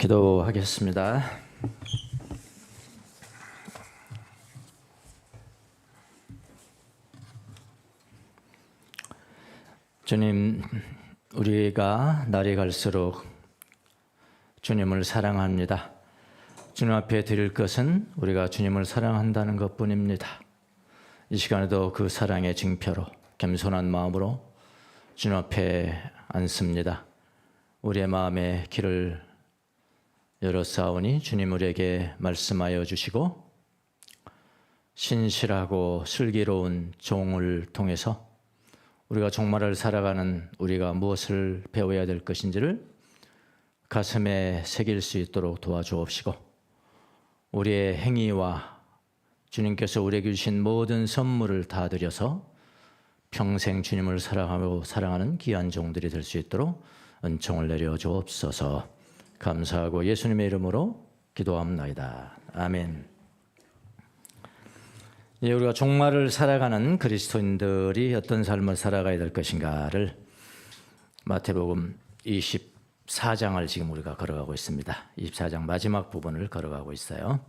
기도하겠습니다. 주님, 우리가 날이 갈수록 주님을 사랑합니다. 주님 앞에 드릴 것은 우리가 주님을 사랑한다는 것뿐입니다. 이 시간에도 그 사랑의 징표로 겸손한 마음으로 주님 앞에 앉습니다. 우리의 마음의 길을 열어싸우니 주님 우리에게 말씀하여 주시고 신실하고 슬기로운 종을 통해서 우리가 종말을 살아가는 우리가 무엇을 배워야 될 것인지를 가슴에 새길 수 있도록 도와주옵시고 우리의 행위와 주님께서 우리에게 주신 모든 선물을 다 드려서 평생 주님을 사랑하고 사랑하는 귀한 종들이 될 수 있도록 은총을 내려 주옵소서. 감사하고 예수님의 이름으로 기도합나이다. 아멘. 우리가 종말을 살아가는 그리스도인들이 어떤 삶을 살아가야 될 것인가를 마태복음 24장을 지금 우리가 걸어가고 있습니다. 24장 마지막 부분을 걸어가고 있어요.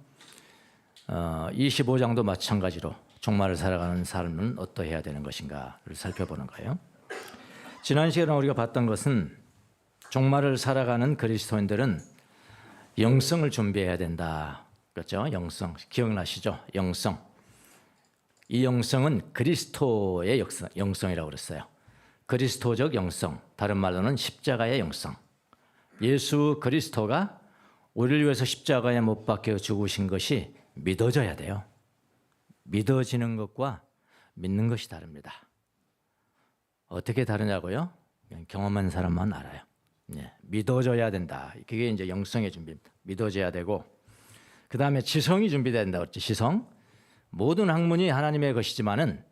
25장도 마찬가지로 종말을 살아가는 삶은 어떠해야 되는 것인가를 살펴보는 거예요. 지난 시간에 우리가 봤던 것은 종말을 살아가는 그리스도인들은 영성을 준비해야 된다. 그렇죠? 영성. 기억나시죠? 영성. 이 영성은 그리스도의 영성이라고 그랬어요. 그리스도적 영성. 다른 말로는 십자가의 영성. 예수 그리스도가 우리를 위해서 십자가에 못 박혀 죽으신 것이 믿어져야 돼요. 믿어지는 것과 믿는 것이 다릅니다. 어떻게 다르냐고요? 경험한 사람만 알아요. 믿어져야 된다. 그게 이제 영성의 준비입니다. 믿어져야 되고, 그 다음에 지성이 준비된다. 그랬죠. 지성. 모든 학문이 하나님의 것이지만은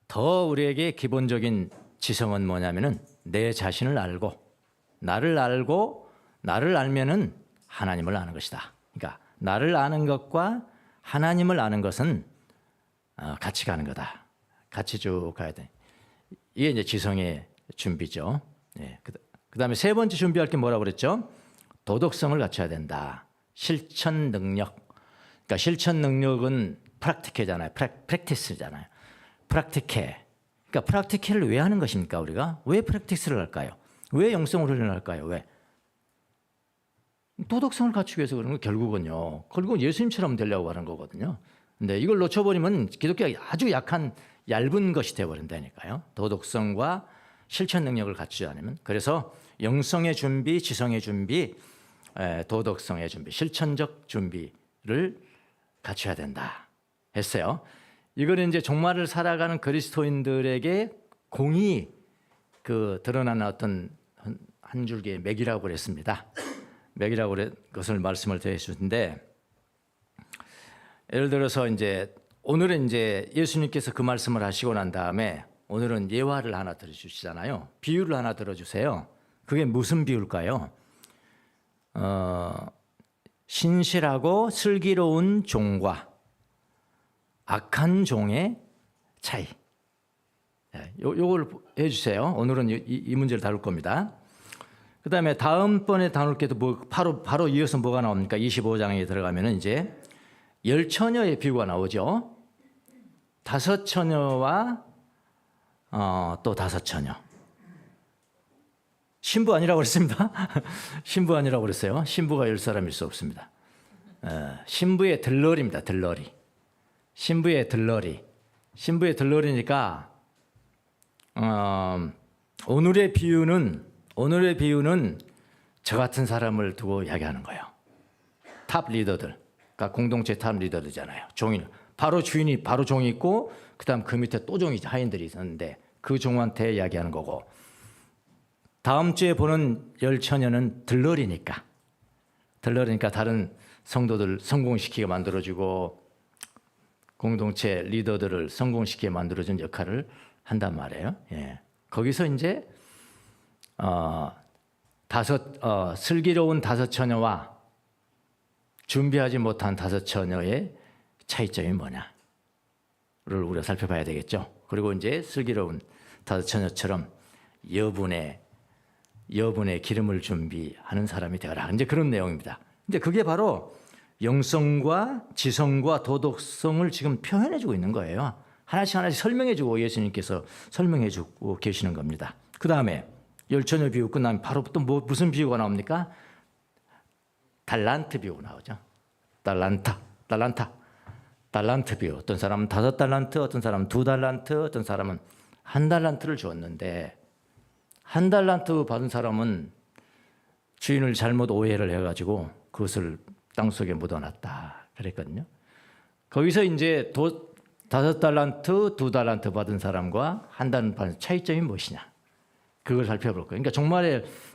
더 우리에게 기본적인 지성은 뭐냐면은 내 자신을 알고, 나를 알면은 하나님을 아는 것이다. 그러니까 나를 아는 것과 하나님을 아는 것은 같이 가는 거다. 같이 쭉 가야 돼. 이게 이제 지성의 준비죠. 그 다음에 세 번째 준비할 게 뭐라고 그랬죠? 도덕성을 갖춰야 된다. 실천 능력. 그러니까 실천 능력은 프랙티케잖아요. 프랙티스잖아요. 프랙티케. 그러니까 프랙티케를 왜 하는 것입니까? 우리가 왜 프랙티스를 할까요? 왜 영성을 훈련할까요? 왜? 도덕성을 갖추기 위해서 그런 거 결국은요. 결국은 예수님처럼 되려고 하는 거거든요. 근데 이걸 놓쳐버리면 기독교가 아주 약한 얇은 것이 되어버린다니까요. 도덕성과 실천 능력을 갖추지 않으면. 그래서 영성의 준비, 지성의 준비, 도덕성의 준비, 실천적 준비를 갖춰야 된다 했어요. 이거는 이제 종말을 살아가는 그리스도인들에게 공히 드러나는 어떤 한 줄기의 맥이라고 그랬습니다. 맥이라고 그것을 말씀을 해 주는데, 예를 들어서 이제 오늘은 이제 예수님께서 그 말씀을 하시고 난 다음에 오늘은 예화를 하나 들어주시잖아요. 비유를 하나 들어주세요. 그게 무슨 비유일까요? 신실하고 슬기로운 종과 악한 종의 차이. 요걸 해주세요. 오늘은 이 문제를 다룰 겁니다. 그 다음에 다음번에 다룰 게도 바로 이어서 뭐가 나옵니까? 25장에 들어가면은 이제 10처녀의 비유가 나오죠. 5처녀와 또 5처녀. 신부 아니라고 그랬습니다. 신부 아니라고 그랬어요. 신부가 10사람일 수 없습니다. 신부의 들러리입니다. 들러리. 신부의 들러리. 신부의 들러리니까 오늘의 비유는 저 같은 사람을 두고 이야기하는 거예요. 탑 리더들. 그러니까 공동체 탑 리더들이잖아요. 종인. 바로 주인이 바로 종이 있고 그다음 그 밑에 또 종이 하인들이 있었는데 그 종한테 이야기하는 거고, 다음 주에 보는 10처녀는 들러리니까 다른 성도들 성공시키게 만들어주고 공동체 리더들을 성공시키게 만들어준 역할을 한단 말이에요. 거기서 이제 슬기로운 5처녀와 준비하지 못한 5처녀의 차이점이 뭐냐를 우리가 살펴봐야 되겠죠. 그리고 이제 슬기로운 5처녀처럼 여분의 여분의 기름을 준비하는 사람이 되어라. 이제 그런 내용입니다. 근데 그게 바로 영성과 지성과 도덕성을 지금 표현해주고 있는 거예요. 하나씩 하나씩 설명해주고 예수님께서 설명해주고 계시는 겁니다. 그 다음에 열처녀 비유 끝나면 바로 또 무슨 비유가 나옵니까? 달란트 비유가 나오죠. 달란트 비유. 어떤 사람은 5달란트, 어떤 사람은 2달란트, 어떤 사람은 1달란트를 주었는데 1달란트 받은 사람은 주인을 잘못 오해를 해가지고 그것을 땅속에 묻어놨다 그랬거든요. 거기서 이제 5달란트, 2달란트 받은 사람과 1달란트 받은 차이점이 무엇이냐 그걸 살펴볼 거예요. 그러니까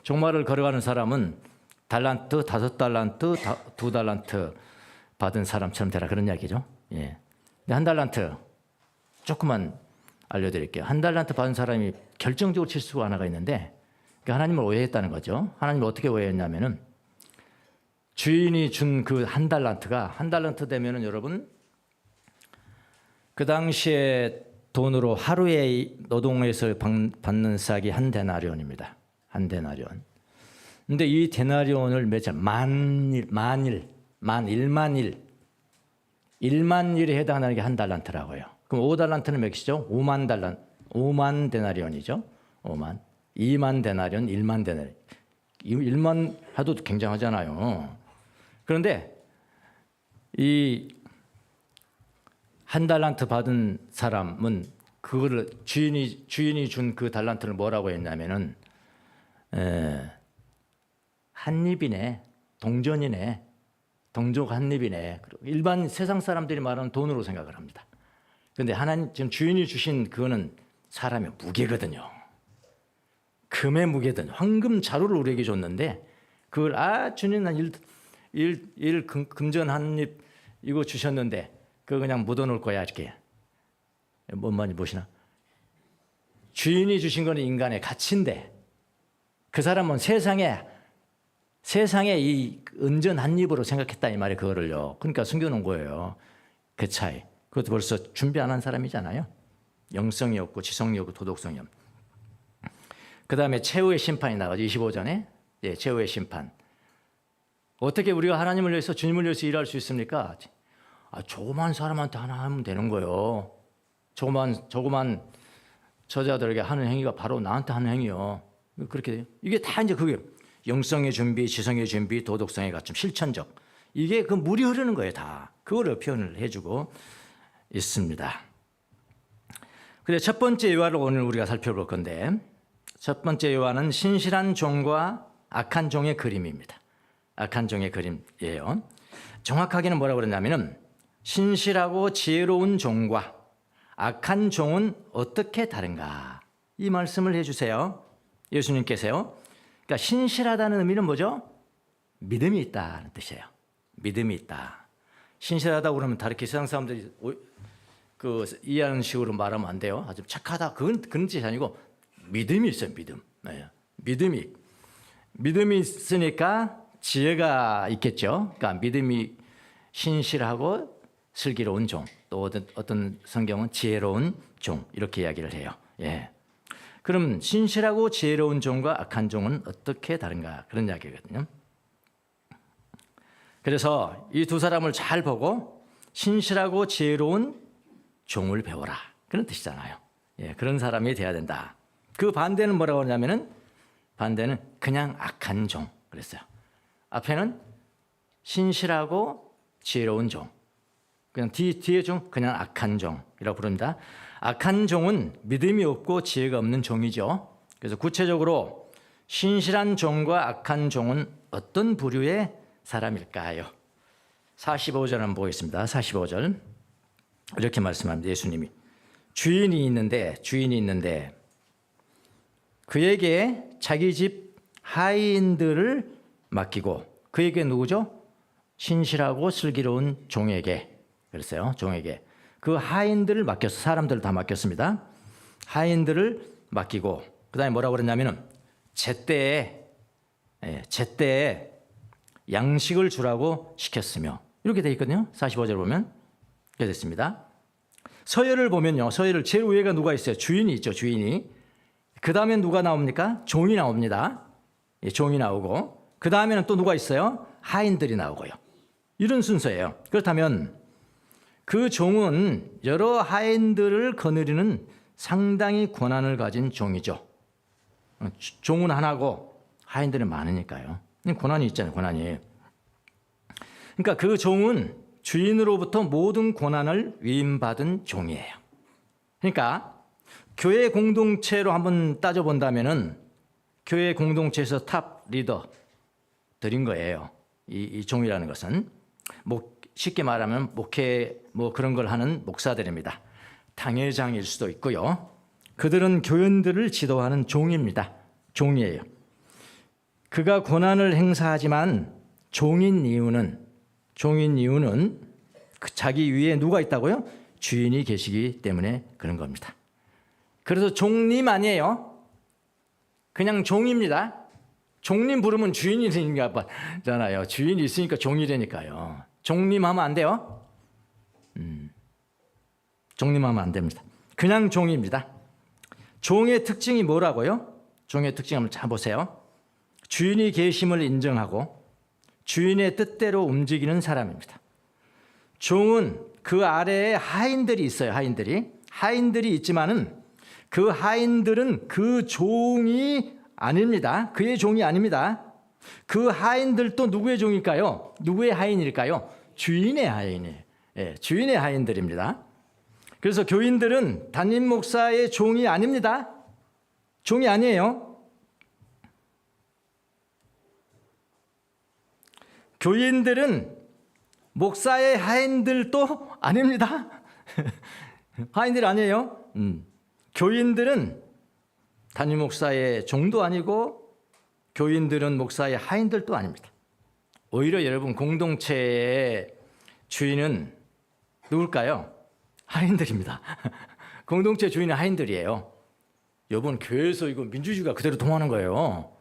종말을 걸어가는 사람은 달란트, 5달란트, 2달란트 받은 사람처럼 되라 그런 이야기죠. 예. 근데 1달란트 조금만 알려드릴게요. 1달란트 받은 사람이 결정적으로 실수가 하나가 있는데 그러니까 하나님을 오해했다는 거죠. 하나님을 어떻게 오해했냐면은 주인이 준 그 1달란트가 1달란트 되면은 여러분 그 당시에 돈으로 하루에 노동에서 받는 싹이 1데나리온입니다. 1데나리온. 근데 이 데나리온을 일만 일에 해당하는 게 1달란트라고요. 그럼 5달란트는 몇이죠? 5만 데나리온이죠. 5만. 2만 데나리온, 1만 데나리온. 1만 해도 굉장하잖아요. 그런데 이 1달란트 받은 사람은 그거를 주인이 준 그 달란트를 뭐라고 했냐면은 한입이네, 동전이네, 동족 한입이네. 일반 세상 사람들이 말하는 돈으로 생각을 합니다. 그런데 하나님 지금 주인이 주신 그거는 사람의 무게거든요. 금의 무게든 황금 자루를 우리에게 줬는데 그걸 주님 난 금전 한입 이거 주셨는데 그거 그냥 묻어놓을 거야 이렇게. 뭔 말인지 보시나? 주인이 주신 거는 인간의 가치인데 그 사람은 세상에 이 은전 한 입으로 생각했다 이 말이 그거를요. 그러니까 숨겨놓은 거예요. 그 차이. 그것도 벌써 준비 안 한 사람이잖아요. 영성이 없고 지성이 없고 도덕성이 없고. 그 다음에 최후의 심판이 나가죠. 25전에 최후의 심판. 어떻게 우리가 하나님을 위해서 주님을 위해서 일할 수 있습니까? 조그만 사람한테 하나 하면 되는 거예요. 조그만 저자들에게 하는 행위가 바로 나한테 하는 행위요. 그렇게 돼요. 이게 다 이제 그게 영성의 준비, 지성의 준비, 도덕성의 갖춤, 실천적. 이게 그 물이 흐르는 거예요, 다. 그거를 표현을 해주고 있습니다. 그래서 첫 번째 요한을 오늘 우리가 살펴볼 건데, 첫 번째 요한은 신실한 종과 악한 종의 그림입니다. 악한 종의 그림이에요. 정확하게는 뭐라고 그러냐면은 신실하고 지혜로운 종과 악한 종은 어떻게 다른가? 이 말씀을 해주세요. 예수님께서요. 그러니까 신실하다는 의미는 뭐죠? 믿음이 있다는 뜻이에요. 믿음이 있다. 신실하다고 그러면 다르게 세상 사람들이 이해하는 식으로 말하면 안 돼요. 아주 착하다. 그런 뜻이 아니고 믿음이 있어요. 믿음. 네. 믿음이 있으니까 지혜가 있겠죠. 그러니까 믿음이 신실하고 슬기로운 종. 또 어떤 성경은 지혜로운 종 이렇게 이야기를 해요. 예. 그럼 신실하고 지혜로운 종과 악한 종은 어떻게 다른가 그런 이야기거든요. 그래서 이 두 사람을 잘 보고 신실하고 지혜로운 종을 배워라 그런 뜻이잖아요. 예, 그런 사람이 돼야 된다. 그 반대는 뭐라고 하냐면은 반대는 그냥 악한 종 그랬어요. 앞에는 신실하고 지혜로운 종. 그냥 뒤에 종 그냥 악한 종이라고 부릅니다. 악한 종은 믿음이 없고 지혜가 없는 종이죠. 그래서 구체적으로 신실한 종과 악한 종은 어떤 부류의 사람일까요? 45절 한번 보겠습니다. 45절 이렇게 말씀합니다. 예수님이 주인이 있는데 그에게 자기 집 하인들을 맡기고 그에게 누구죠? 신실하고 슬기로운 종에게 그랬어요. 종에게 그 하인들을 맡겼어. 사람들을 다 맡겼습니다. 하인들을 맡기고 그다음에 뭐라고 그랬냐면은 제때에 양식을 주라고 시켰으며 이렇게 돼 있거든요. 45절 보면 이렇게 됐습니다. 서열을 보면요. 서열을 제일 위에가 누가 있어요? 주인이 있죠. 주인이. 그 다음에 누가 나옵니까? 종이 나옵니다. 종이 나오고 그 다음에는 또 누가 있어요? 하인들이 나오고요. 이런 순서예요. 그렇다면 그 종은 여러 하인들을 거느리는 상당히 권한을 가진 종이죠. 종은 하나고 하인들은 많으니까요. 권한이 있잖아요. 권한이. 그러니까 그 종은 주인으로부터 모든 권한을 위임받은 종이에요. 그러니까 교회 공동체로 한번 따져본다면은 교회 공동체에서 탑 리더 들인 거예요. 이 종이라는 것은 쉽게 말하면 목회 그런 걸 하는 목사들입니다. 당회장일 수도 있고요. 그들은 교인들을 지도하는 종입니다. 종이에요. 그가 권한을 행사하지만 종인 이유는 자기 위에 누가 있다고요? 주인이 계시기 때문에 그런 겁니다. 그래서 종님 아니에요. 그냥 종입니다. 종님 부르면 주인이 되니까잖아요. 주인이 있으니까 종이 되니까요. 종님 하면 안 돼요. 종님 하면 안 됩니다. 그냥 종입니다. 종의 특징이 뭐라고요? 종의 특징 한번 잘 보세요. 주인이 계심을 인정하고 주인의 뜻대로 움직이는 사람입니다. 종은 그 아래에 하인들이 있어요. 하인들이 있지만은 그 하인들은 그 종이 아닙니다. 그의 종이 아닙니다. 그 하인들도 누구의 종일까요? 누구의 하인일까요? 주인의 하인이에요. 주인의 하인들입니다. 그래서 교인들은 담임 목사의 종이 아닙니다. 종이 아니에요. 교인들은 목사의 하인들도 아닙니다. 하인들 아니에요. 교인들은 담임 목사의 종도 아니고 교인들은 목사의 하인들도 아닙니다. 오히려 여러분 공동체의 주인은 누굴까요? 하인들입니다. 공동체 주인은 하인들이에요. 여러분 교회에서 이거 민주주의가 그대로 통하는 거예요.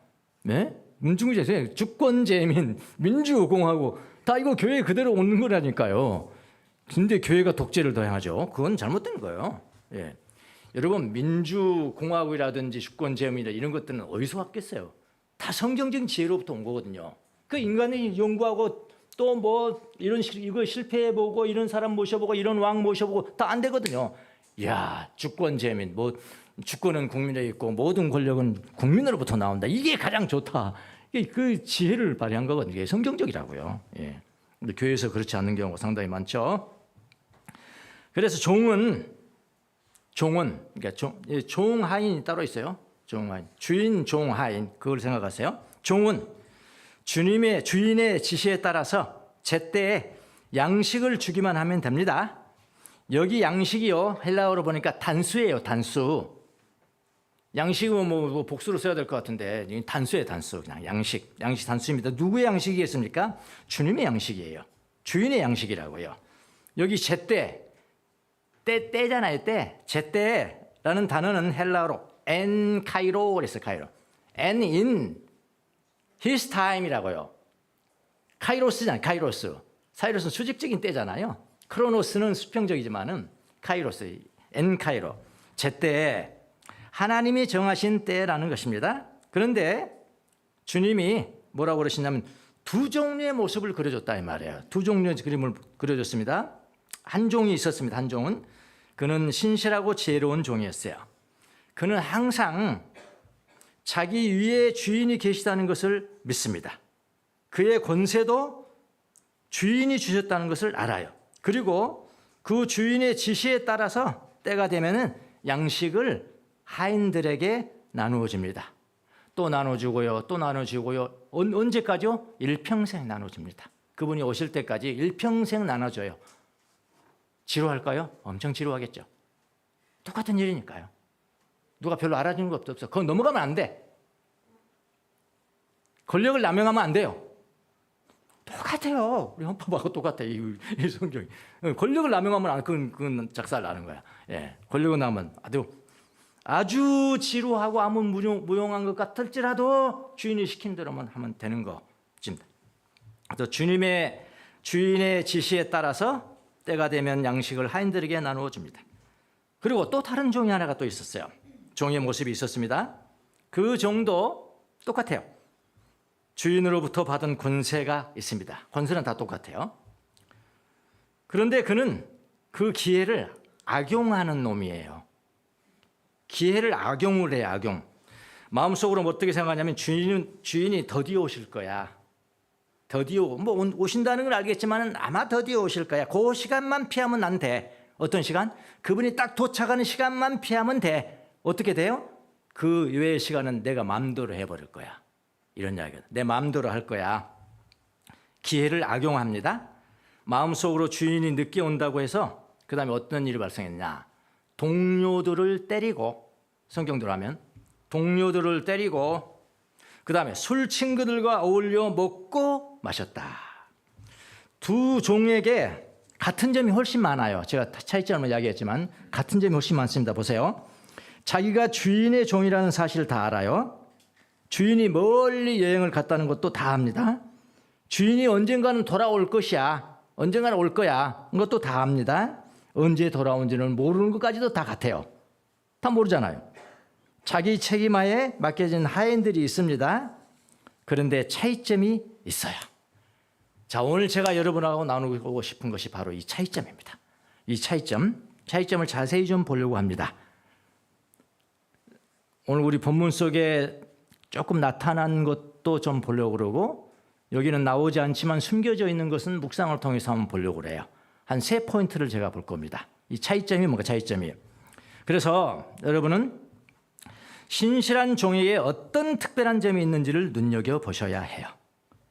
네? 민주주의, 주권제민, 민주공화국 다 이거 교회에 그대로 오는 거라니까요. 근데 교회가 독재를 더행하죠. 그건 잘못된 거예요. 예. 여러분 민주공화국이라든지 주권제민이나 이런 것들은 어디서 왔겠어요? 다 성경적인 지혜로부터 온 거거든요. 그 인간이 연구하고 또 이거 실패해보고 이런 사람 모셔보고 이런 왕 모셔보고 다 안 되거든요. 야, 주권제민, 주권은 국민에 있고 모든 권력은 국민으로부터 나온다. 이게 가장 좋다. 그 지혜를 발휘한 거거든요. 이게 성경적이라고요. 예. 근데 교회에서 그렇지 않는 경우가 상당히 많죠. 그래서 종은 그러니까 종하인이 따로 있어요. 종하인, 주인, 종하인 그걸 생각하세요. 종은 주인의 지시에 따라서 제때에 양식을 주기만 하면 됩니다. 여기 양식이요 헬라어로 보니까 단수예요. 단수. 양식은 복수로 써야 될 것 같은데 단수예요. 단수. 그냥 양식 단수입니다. 누구의 양식이겠습니까? 주님의 양식이에요. 주인의 양식이라고요. 여기 제때 때잖아요. 제때라는 단어는 헬라어로 en 카이로 그랬어요. 카이로. en in his time이라고요. 카이로스잖아요. 카이로스는 수직적인 때잖아요. 크로노스는 수평적이지만은 카이로스, en 카이로. 제때 하나님이 정하신 때라는 것입니다. 그런데 주님이 뭐라고 그러시냐면 두 종류의 모습을 그려줬다 이 말이에요. 두 종류의 그림을 그려줬습니다. 한 종이 있었습니다. 한 종은 그는 신실하고 지혜로운 종이었어요. 그는 항상 자기 위에 주인이 계시다는 것을 믿습니다. 그의 권세도 주인이 주셨다는 것을 알아요. 그리고 그 주인의 지시에 따라서 때가 되면은 양식을 하인들에게 나누어집니다. 또 나눠주고요. 또 나눠주고요. 언제까지요? 일평생 나눠줍니다. 그분이 오실 때까지 일평생 나눠줘요. 지루할까요? 엄청 지루하겠죠. 똑같은 일이니까요. 누가 별로 알아주는 것도 없어. 그건 넘어가면 안 돼. 권력을 남용하면 안 돼요. 똑같아요. 우리 헌법하고 똑같아. 이 성경이. 권력을 남용하면 안, 그건 작살 나는 거야. 예. 권력을 남용하면 아주 지루하고 아무 무용한 것 같을지라도 주인이 시킨 대로만 하면 되는 것입니다. 그래서 주인의 지시에 따라서 때가 되면 양식을 하인들에게 나누어 줍니다. 그리고 또 다른 종이 하나가 또 있었어요. 종의 모습이 있었습니다. 그 종도 똑같아요. 주인으로부터 받은 권세가 있습니다. 권세는 다 똑같아요. 그런데 그는 그 기회를 악용하는 놈이에요. 기회를 악용을 해요. 악용. 마음속으로 어떻게 생각하냐면 주인이 더디어 오실 거야. 더디어 오신다는 걸 알겠지만 아마 더디어 오실 거야. 그 시간만 피하면 난 돼. 어떤 시간? 그분이 딱 도착하는 시간만 피하면 돼. 어떻게 돼요? 그 외의 시간은 내가 마음대로 해버릴 거야. 이런 이야기다. 내 마음대로 할 거야. 기회를 악용합니다. 마음속으로 주인이 늦게 온다고 해서 그 다음에 어떤 일이 발생했냐. 동료들을 때리고, 성경대로 하면 동료들을 때리고, 그 다음에 술 친구들과 어울려 먹고 마셨다. 두 종에게 같은 점이 훨씬 많아요. 제가 차이점을 이야기했지만 같은 점이 훨씬 많습니다. 보세요. 자기가 주인의 종이라는 사실을 다 알아요. 주인이 멀리 여행을 갔다는 것도 다 압니다. 주인이 언젠가는 돌아올 것이야. 언젠가는 올 거야. 그것도 다 압니다. 언제 돌아온지는 모르는 것까지도 다 같아요. 다 모르잖아요. 자기 책임하에 맡겨진 하인들이 있습니다. 그런데 차이점이 있어요. 자, 오늘 제가 여러분하고 나누고 싶은 것이 바로 이 차이점입니다. 이 차이점을 자세히 좀 보려고 합니다. 오늘 우리 본문 속에 조금 나타난 것도 좀 보려고 그러고, 여기는 나오지 않지만 숨겨져 있는 것은 묵상을 통해서 한번 보려고 그래요. 한 3포인트를 제가 볼 겁니다. 이 차이점이 뭔가 차이점이에요. 그래서 여러분은 신실한 종에게 어떤 특별한 점이 있는지를 눈여겨보셔야 해요.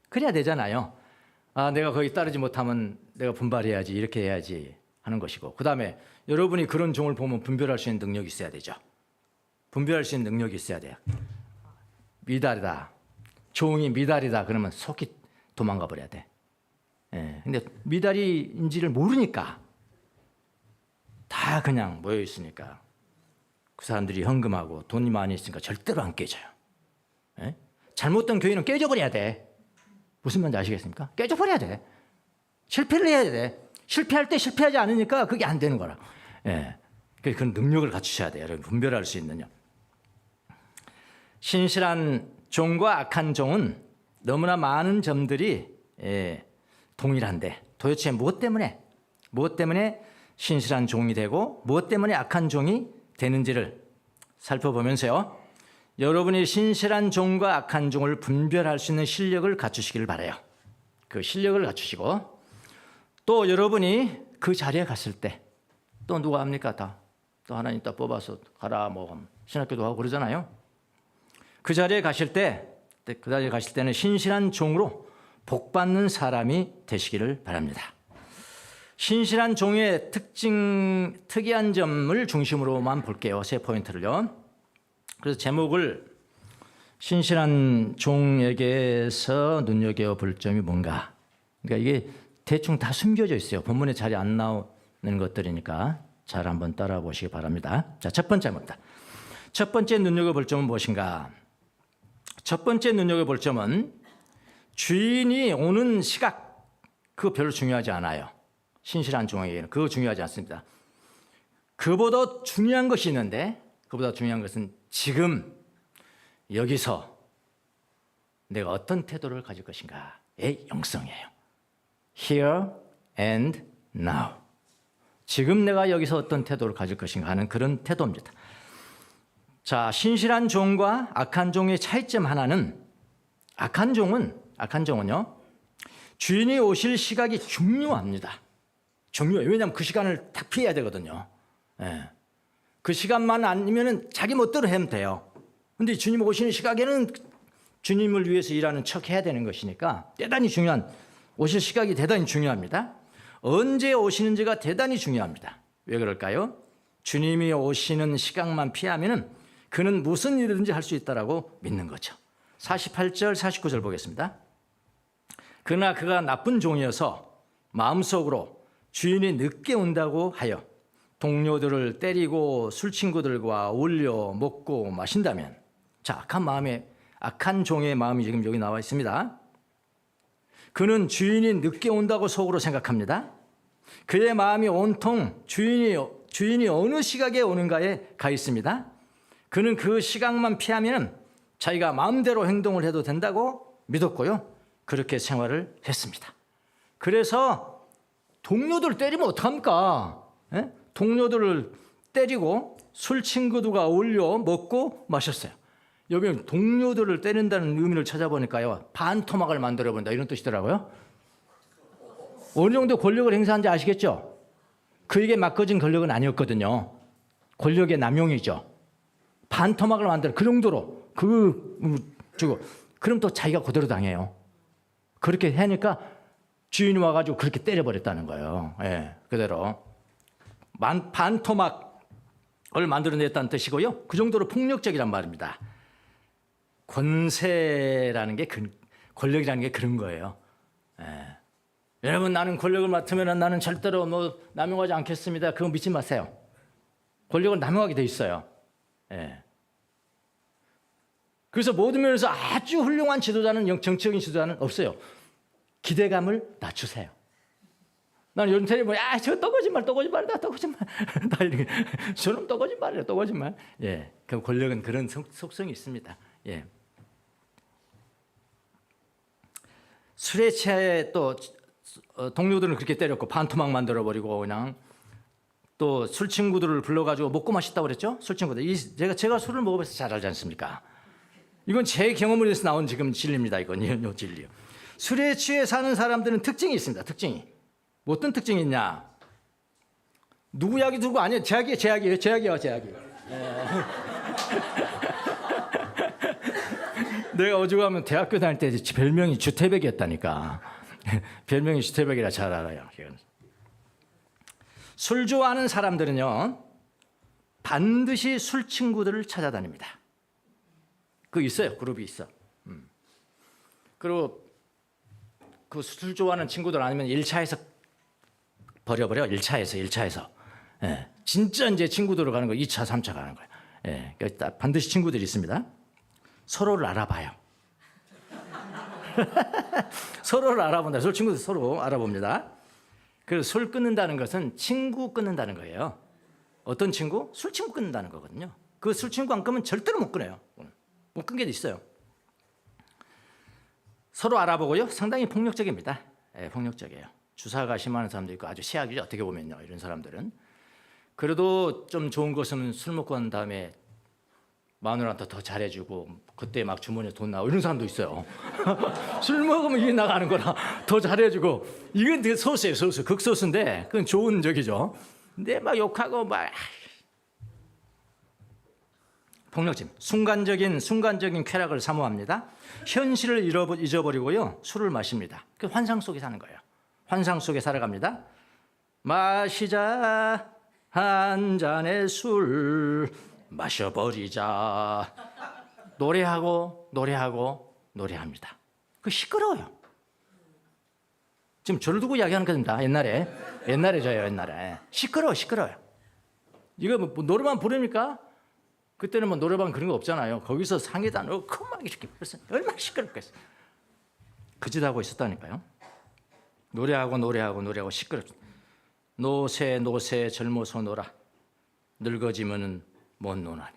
그래야 되잖아요. 아, 내가 거기 따르지 못하면 내가 분발해야지, 이렇게 해야지 하는 것이고, 그 다음에 여러분이 그런 종을 보면 분별할 수 있는 능력이 있어야 되죠. 분별할 수 있는 능력이 있어야 돼요. 미달이다. 종이 미달이다. 그러면 속히 도망가 버려야 돼. 근데 미달인지를 모르니까 다 그냥 모여 있으니까 그 사람들이 헌금하고 돈이 많이 있으니까 절대로 안 깨져요. 잘못된 교회는 깨져버려야 돼. 무슨 말인지 아시겠습니까? 깨져버려야 돼. 실패를 해야 돼. 실패할 때 실패하지 않으니까 그게 안 되는 거라. 그런 능력을 갖추셔야 돼요. 여러분, 분별할 수 있는요. 신실한 종과 악한 종은 너무나 많은 점들이 동일한데 도대체 무엇 때문에 신실한 종이 되고 무엇 때문에 악한 종이 되는지를 살펴보면서요. 여러분이 신실한 종과 악한 종을 분별할 수 있는 실력을 갖추시기를 바라요. 그 실력을 갖추시고, 또 여러분이 그 자리에 갔을 때 또 누가 합니까? 또 하나님 딱 뽑아서 가라 뭐 신학교도 하고 그러잖아요. 그 자리에 가실 때는 신실한 종으로 복받는 사람이 되시기를 바랍니다. 신실한 종의 특이한 점을 중심으로만 볼게요. 3포인트를요. 그래서 제목을 신실한 종에게서 눈여겨볼 점이 뭔가. 그러니까 이게 대충 다 숨겨져 있어요. 본문에 잘 안 나오는 것들이니까 잘 한번 따라 보시기 바랍니다. 자, 첫 번째입니다. 첫 번째 눈여겨볼 점은 무엇인가? 첫 번째 눈여겨볼 점은 주인이 오는 시각, 그거 별로 중요하지 않아요. 신실한 종에게는 그거 중요하지 않습니다. 그보다 중요한 것이 있는데, 그보다 중요한 것은 지금 여기서 내가 어떤 태도를 가질 것인가의 영성이에요. Here and now. 지금 내가 여기서 어떤 태도를 가질 것인가 하는 그런 태도입니다. 자, 신실한 종과 악한 종의 차이점 하나는, 악한 종은요, 주인이 오실 시각이 중요합니다. 중요해요. 왜냐하면 그 시간을 딱 피해야 되거든요. 그 시간만 아니면 자기 멋대로 하면 돼요. 근데 주님 오시는 시각에는 주님을 위해서 일하는 척 해야 되는 것이니까 대단히 중요한, 오실 시각이 대단히 중요합니다. 언제 오시는지가 대단히 중요합니다. 왜 그럴까요? 주님이 오시는 시각만 피하면은 그는 무슨 일이든지 할 수 있다라고 믿는 거죠. 48절, 49절 보겠습니다. 그러나 그가 나쁜 종이어서 마음속으로 주인이 늦게 온다고 하여 동료들을 때리고 술 친구들과 어울려 먹고 마신다면, 자, 악한 종의 마음이 지금 여기 나와 있습니다. 그는 주인이 늦게 온다고 속으로 생각합니다. 그의 마음이 온통 주인이 어느 시각에 오는가에 가 있습니다. 그는 그 시각만 피하면 자기가 마음대로 행동을 해도 된다고 믿었고요. 그렇게 생활을 했습니다. 그래서 동료들 때리면 어떡합니까? 예? 동료들을 때리고 술 친구들과 어울려 먹고 마셨어요. 여기 동료들을 때린다는 의미를 찾아보니까요. 반토막을 만들어본다 이런 뜻이더라고요. 어느 정도 권력을 행사한지 아시겠죠? 그에게 맡겨진 권력은 아니었거든요. 권력의 남용이죠. 반토막을 만들어 그 정도로 주고 그럼 또 자기가 그대로 당해요. 그렇게 하니까 주인이 와가지고 그렇게 때려버렸다는 거예요. 예, 그대로 반토막을 만들어냈다는 뜻이고요. 그 정도로 폭력적이란 말입니다. 권세라는 게 권력이라는 게 그런 거예요. 예. 여러분 나는 권력을 맡으면 나는 절대로 남용하지 않겠습니다. 그거 믿지 마세요. 권력을 남용하게 돼 있어요. 예. 그래서 모든 면에서 아주 훌륭한 지도자는 정치적인 지도자는 없어요. 기대감을 낮추세요. 나는 요즘 텔레비전 저 또 거짓말이다. 나 이렇게 저놈 또 거짓말이야. 또 거짓말. 예. 그 권력은 그런 속성이 있습니다. 예. 술에 취해 또 동료들은 그렇게 때렸고 반토막 만들어 버리고 그냥 또 술 친구들을 불러가지고 먹고 마셨다고 그랬죠? 술 친구들. 제가 술을 먹어봐서 잘 알지 않습니까? 이건 제 경험을 해서 나온 지금 진리입니다. 이건 요 진리요. 술에 취해 사는 사람들은 특징이 있습니다. 특징이. 뭐 어떤 특징이 있냐? 누구 이야기 들고 아니에요. 제약이에요. 내가 어지간하면 대학교 다닐 때 별명이 주태백이었다니까. 별명이 주태백이라 잘 알아요. 술 좋아하는 사람들은요 반드시 술 친구들을 찾아다닙니다. 있어요. 그룹이 있어. 그리고 그 술 좋아하는 친구들 아니면 1차에서 버려버려. 1차에서. 예. 진짜 이제 친구들로 가는 거 2차, 3차 가는 거예요. 예. 그러니까 반드시 친구들이 있습니다. 서로를 알아봐요. 서로를 알아본다. 술 친구들 서로 알아봅니다. 그래서 술 끊는다는 것은 친구 끊는다는 거예요. 어떤 친구? 술 친구 끊는다는 거거든요. 그 술 친구 안 끊으면 절대로 못 끊어요. 못 끊게 돼 있어요. 서로 알아보고요. 상당히 폭력적입니다. 예, 폭력적이에요. 주사가 심한 사람도 있고 아주 최악이죠. 어떻게 보면요. 이런 사람들은. 그래도 좀 좋은 것은 술 먹고 난 다음에 마누라한테 더 잘해주고 그때 막 주머니에 돈 나오고 이런 사람도 있어요. 술 먹으면 이게 나가는 거라 더 잘해주고 이건 되게 소수예요. 소수. 극소수인데 그건 좋은 적이죠. 근데 막 욕하고 막 폭력심. 순간적인 쾌락을 사모합니다. 현실을 잊어버리고요. 술을 마십니다. 그 환상 속에 사는 거예요. 환상 속에 살아갑니다. 마시자 한 잔의 술 마셔버리자. 노래합니다. 그 시끄러워요. 지금 저를 두고 이야기하는 겁니다. 옛날에 저요. 시끄러워요. 이거 뭐 노래방 부릅니까? 그때는 뭐 노래방 그런 거 없잖아요. 거기서 상에다 넣고 막 이렇게 벌써 얼마나 시끄럽겠어요. 그 짓 하고 있었다니까요. 노래하고 시끄럽죠. 노새 젊어서 놀아. 늙어지면은 못 노나니.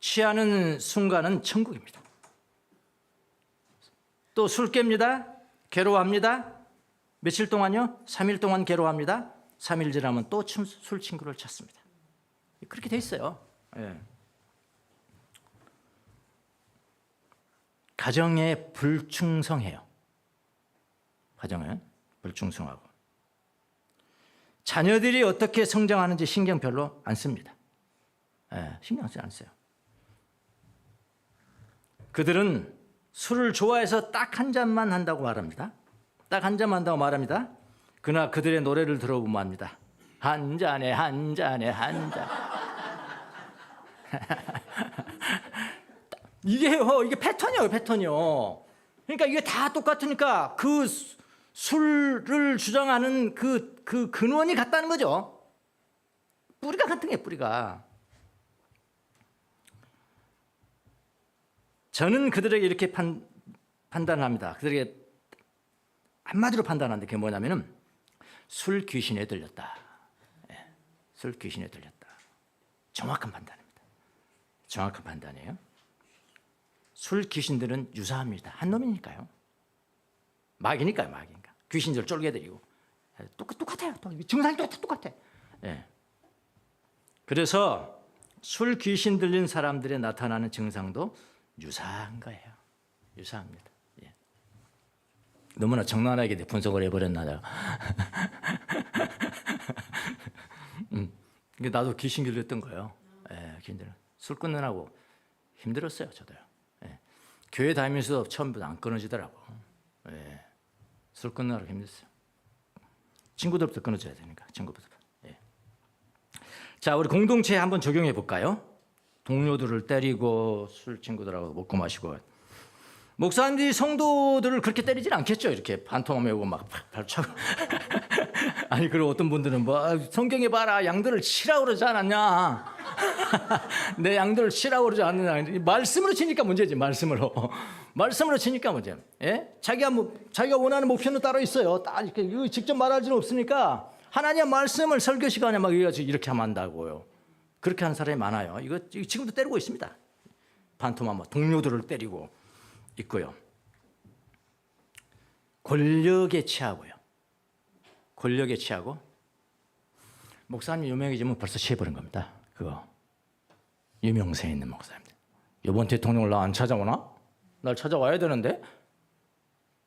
취하는 순간은 천국입니다. 또 술 깹니다. 괴로워합니다. 며칠 동안요? 3일 동안 괴로워합니다. 3일 지나면 또 술 친구를 찾습니다. 그렇게 돼 있어요. 예. 가정에 불충성해요. 가정에 불충성하고 자녀들이 어떻게 성장하는지 신경 별로 안 씁니다. 예, 신경 쓰지 않으세요. 그들은 술을 좋아해서 딱 한 잔만 한다고 말합니다. 딱 한 잔만 한다고 말합니다. 그러나 그들의 노래를 들어보면 합니다. 한 잔에 한 잔에 한 잔. 이게 패턴이요. 그러니까 이게 다 똑같으니까 그 술을 주장하는 그 근원이 같다는 거죠. 뿌리가 같은 게 뿌리가. 저는 그들에게 이렇게 판단합니다. 그들에게 한마디로 판단하는데 그게 뭐냐면은 술 귀신에 들렸다. 네, 술 귀신에 들렸다. 정확한 판단입니다. 정확한 판단이에요. 술 귀신들은 유사합니다. 한 놈이니까요. 마귀니까요. 마귀니까. 귀신들 쫄개들이고 똑같아요. 증상이 똑같아. 예. 그래서 술 귀신 들린 사람들의 나타나는 증상도 유사한 거예요. 유사합니다. 예. 너무나 적나라하게 분석을 해버렸나 내가. 나도 귀신 길렸던 거예요. 예, 귀신들은 술 끊느라고 힘들었어요. 저도요. 예. 교회 다니면서도 처음부터 안 끊어지더라고. 예. 술 끊느라고 힘들었어요. 친구들부터 끊어줘야 되니까 친구부터. 예. 자, 우리 공동체에 한번 적용해 볼까요? 동료들을 때리고 술 친구들하고 먹고 마시고. 목사님들이 성도들을 그렇게 때리진 않겠죠. 이렇게 반토막 메우고 막 발차고. 아니, 그리고 어떤 분들은 뭐 성경에 봐라 양들을 치라고 그러지 않았냐. 내 양들을 치라고 그러지 않느냐. 말씀으로 치니까 문제지. 말씀으로 치니까 문제. 예? 자기가 원하는 목표는 따로 있어요. 딱 이렇게 직접 말할 수는 없으니까 하나님의 말씀을 설교 시간에 막 이렇게 하면 한다고요. 그렇게 하는 사람이 많아요. 이거 지금도 때리고 있습니다. 반토막 동료들을 때리고 있고요. 권력에 취하고요. 권력에 취하고 목사님 유명해지면 벌써 취해버린 겁니다. 그거 유명세 있는 목사님들. 이번 대통령을 나 안 찾아오나? 날 찾아와야 되는데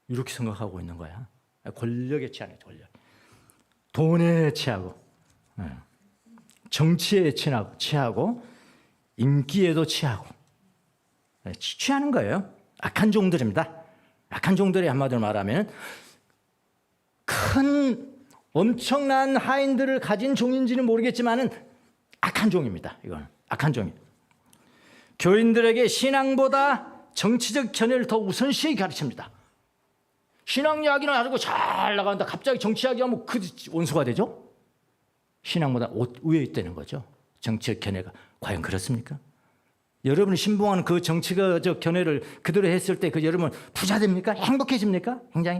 이렇게 생각하고 있는 거야. 권력에 취하네. 권력. 돈에 취하고 정치에 취하고 인기에도 취하고 취하는 거예요. 악한 종들입니다. 악한 종들이 한마디로 말하면 큰 엄청난 하인들을 가진 종인지는 모르겠지만은 악한 종입니다. 이건 악한 종이. 교인들에게 신앙보다 정치적 견해를 더 우선시히 가르칩니다. 신앙 이야기는 가지고 잘 나가는데 갑자기 정치 이야기하면 그 원수가 되죠. 신앙보다 위에 있다는 거죠. 정치적 견해가 과연 그렇습니까? 여러분이 신봉하는 그 정치적 견해를 그대로 했을 때 그 여러분 부자 됩니까? 행복해집니까? 굉장히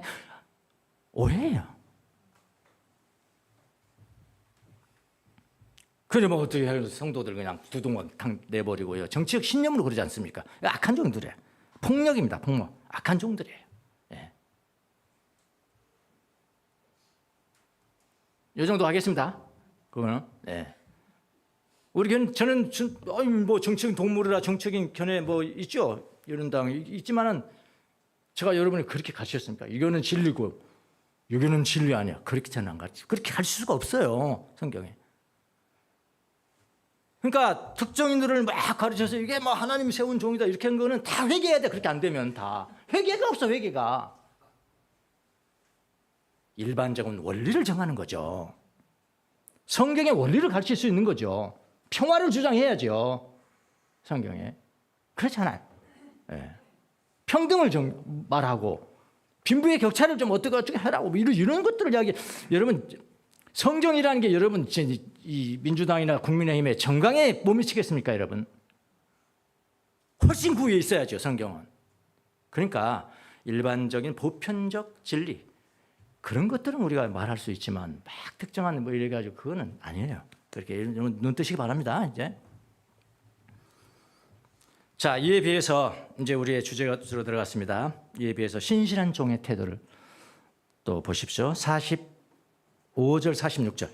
오해예요. 그러면 어떻게 해요? 성도들 그냥 두동강 내버리고요. 정치적 신념으로 그러지 않습니까? 악한 종들이에요. 폭력입니다. 폭력. 악한 종들이에요. 예. 이 정도 하겠습니다. 그거는. 예. 저는 뭐 정치적인 동물이라 정치적인 견해 뭐 있죠. 이런 당 있지만은 제가 여러분이 그렇게 가르쳤습니까? 이거는 진리고 이거는 진리 아니야. 그렇게 저는 안 가르쳐. 그렇게 가르칠 수가 없어요. 성경에. 그러니까 특정인들을 막 가르쳐서 이게 뭐 하나님이 세운 종이다 이렇게 한 거는 다 회개해야 돼. 그렇게 안 되면 다 회개가 없어. 회개가 일반적인 원리를 정하는 거죠. 성경의 원리를 가르칠 수 있는 거죠. 평화를 주장해야죠. 성경에 그렇잖아요. 예. 평등을 말하고 빈부의 격차를 좀 어떻게 하라고 이런 것들을 이야기. 여러분 성경이라는 게 여러분 이 민주당이나 국민의힘의 정강에 못 미치겠습니까, 여러분? 훨씬 그 위에 있어야죠, 성경은. 그러니까 일반적인 보편적 진리 그런 것들은 우리가 말할 수 있지만 막 특정한 뭐 이래 가지고 그거는 아니에요. 그렇게 눈 뜨시기 바랍니다. 이제. 자, 이에 비해서 이제 우리의 주제가 들어갔습니다. 이에 비해서 신실한 종의 태도를 또 보십시오. 45절, 46절.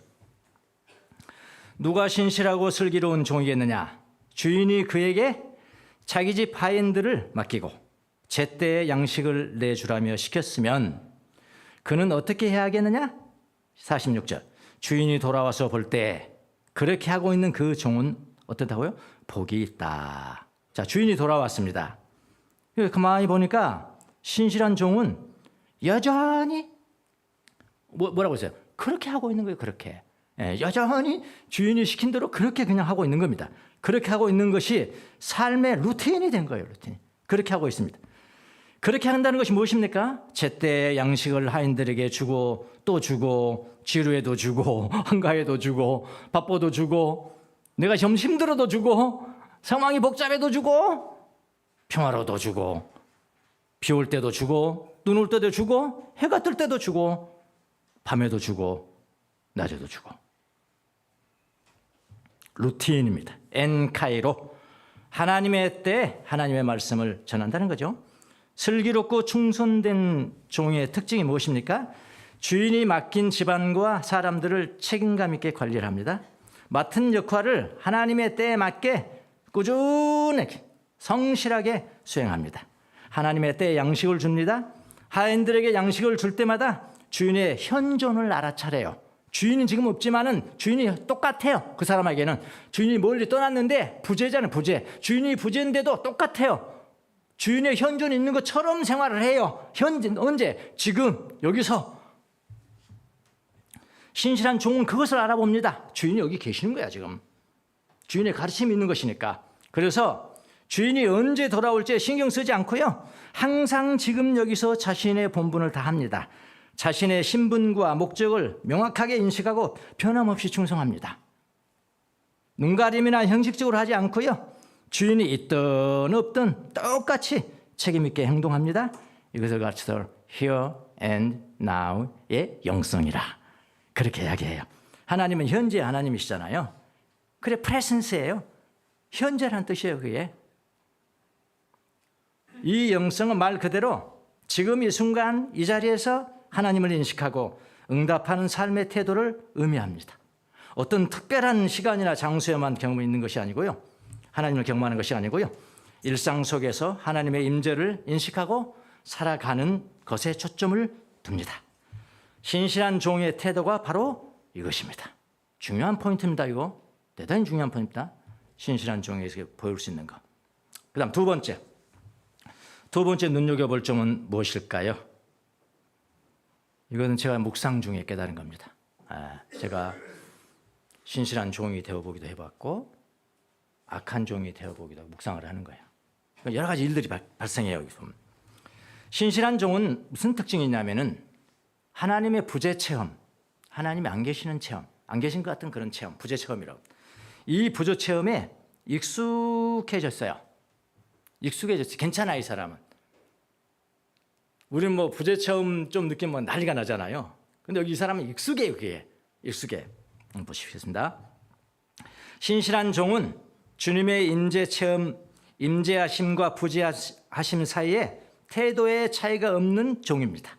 누가 신실하고 슬기로운 종이겠느냐? 주인이 그에게 자기 집 하인들을 맡기고 제때에 양식을 내주라며 시켰으면 그는 어떻게 해야 하겠느냐? 46절. 주인이 돌아와서 볼 때 그렇게 하고 있는 그 종은 어떻다고요? 복이 있다. 자, 주인이 돌아왔습니다. 가만히 보니까 신실한 종은 여전히 뭐라고 했어요? 그렇게 하고 있는 거예요. 그렇게. 예, 여전히 주인이 시킨 대로 그렇게 그냥 하고 있는 겁니다. 그렇게 하고 있는 것이 삶의 루틴이 된 거예요. 루틴. 그렇게 하고 있습니다. 그렇게 한다는 것이 무엇입니까? 제때 양식을 하인들에게 주고 또 주고 지루해도 주고 한가해도 주고 바빠도 주고 내가 좀 힘들어도 주고 상황이 복잡해도 주고 평화로도 주고 비 올 때도 주고 눈 올 때도 주고 해가 뜰 때도 주고 밤에도 주고 낮에도 주고 루틴입니다. 엔카이로 하나님의 때에 하나님의 말씀을 전한다는 거죠. 슬기롭고 충성된 종의 특징이 무엇입니까? 주인이 맡긴 집안과 사람들을 책임감 있게 관리를 합니다. 맡은 역할을 하나님의 때에 맞게 꾸준하게 성실하게 수행합니다. 하나님의 때에 양식을 줍니다. 하인들에게 양식을 줄 때마다 주인의 현존을 알아차려요. 주인은 지금 없지만은 주인이 똑같아요. 그 사람에게는 주인이 멀리 떠났는데 부재자는 부재. 주인이 부재인데도 똑같아요. 주인의 현존이 있는 것처럼 생활을 해요. 언제? 지금 여기서. 신실한 종은 그것을 알아봅니다. 주인이 여기 계시는 거야 지금. 주인의 가르침이 있는 것이니까. 그래서 주인이 언제 돌아올지 신경 쓰지 않고요. 항상 지금 여기서 자신의 본분을 다합니다. 자신의 신분과 목적을 명확하게 인식하고 변함없이 충성합니다. 눈가림이나 형식적으로 하지 않고요. 주인이 있든 없든 똑같이 책임 있게 행동합니다. 이것을 가르쳐서 here and now의 영성이라 그렇게 이야기해요. 하나님은 현재 하나님이시잖아요. 그래 presence예요. 현재라는 뜻이에요. 그게. 이 영성은 말 그대로 지금 이 순간 이 자리에서 하나님을 인식하고 응답하는 삶의 태도를 의미합니다. 어떤 특별한 시간이나 장소에만 경험이 있는 것이 아니고요. 하나님을 경험하는 것이 아니고요. 일상 속에서 하나님의 임재를 인식하고 살아가는 것에 초점을 둡니다. 신실한 종의 태도가 바로 이것입니다. 중요한 포인트입니다. 이거 대단히 중요한 포인트입니다. 신실한 종에게 보일 수 있는 것. 그 다음 두 번째 눈여겨볼 점은 무엇일까요? 이거는 제가 묵상 중에 깨달은 겁니다. 제가 신실한 종이 되어보기도 해봤고 악한 종이 되어보기도 하고 묵상을 하는 거예요. 여러 가지 일들이 발생해요. 여기서. 신실한 종은 무슨 특징이 있냐면은 하나님의 부재 체험, 하나님이 안 계시는 체험, 안 계신 것 같은 그런 체험, 부재 체험이라고. 이 부재 체험에 익숙해졌어요. 괜찮아 이 사람은. 우리는 뭐 부재 체험 좀 느끼면 난리가 나잖아요. 근데 여기 이 사람은 익숙해요. 그게 익숙해. 보시겠습니다. 신실한 종은 주님의 임재 체험, 임재하심과 부재하심 사이에 태도의 차이가 없는 종입니다.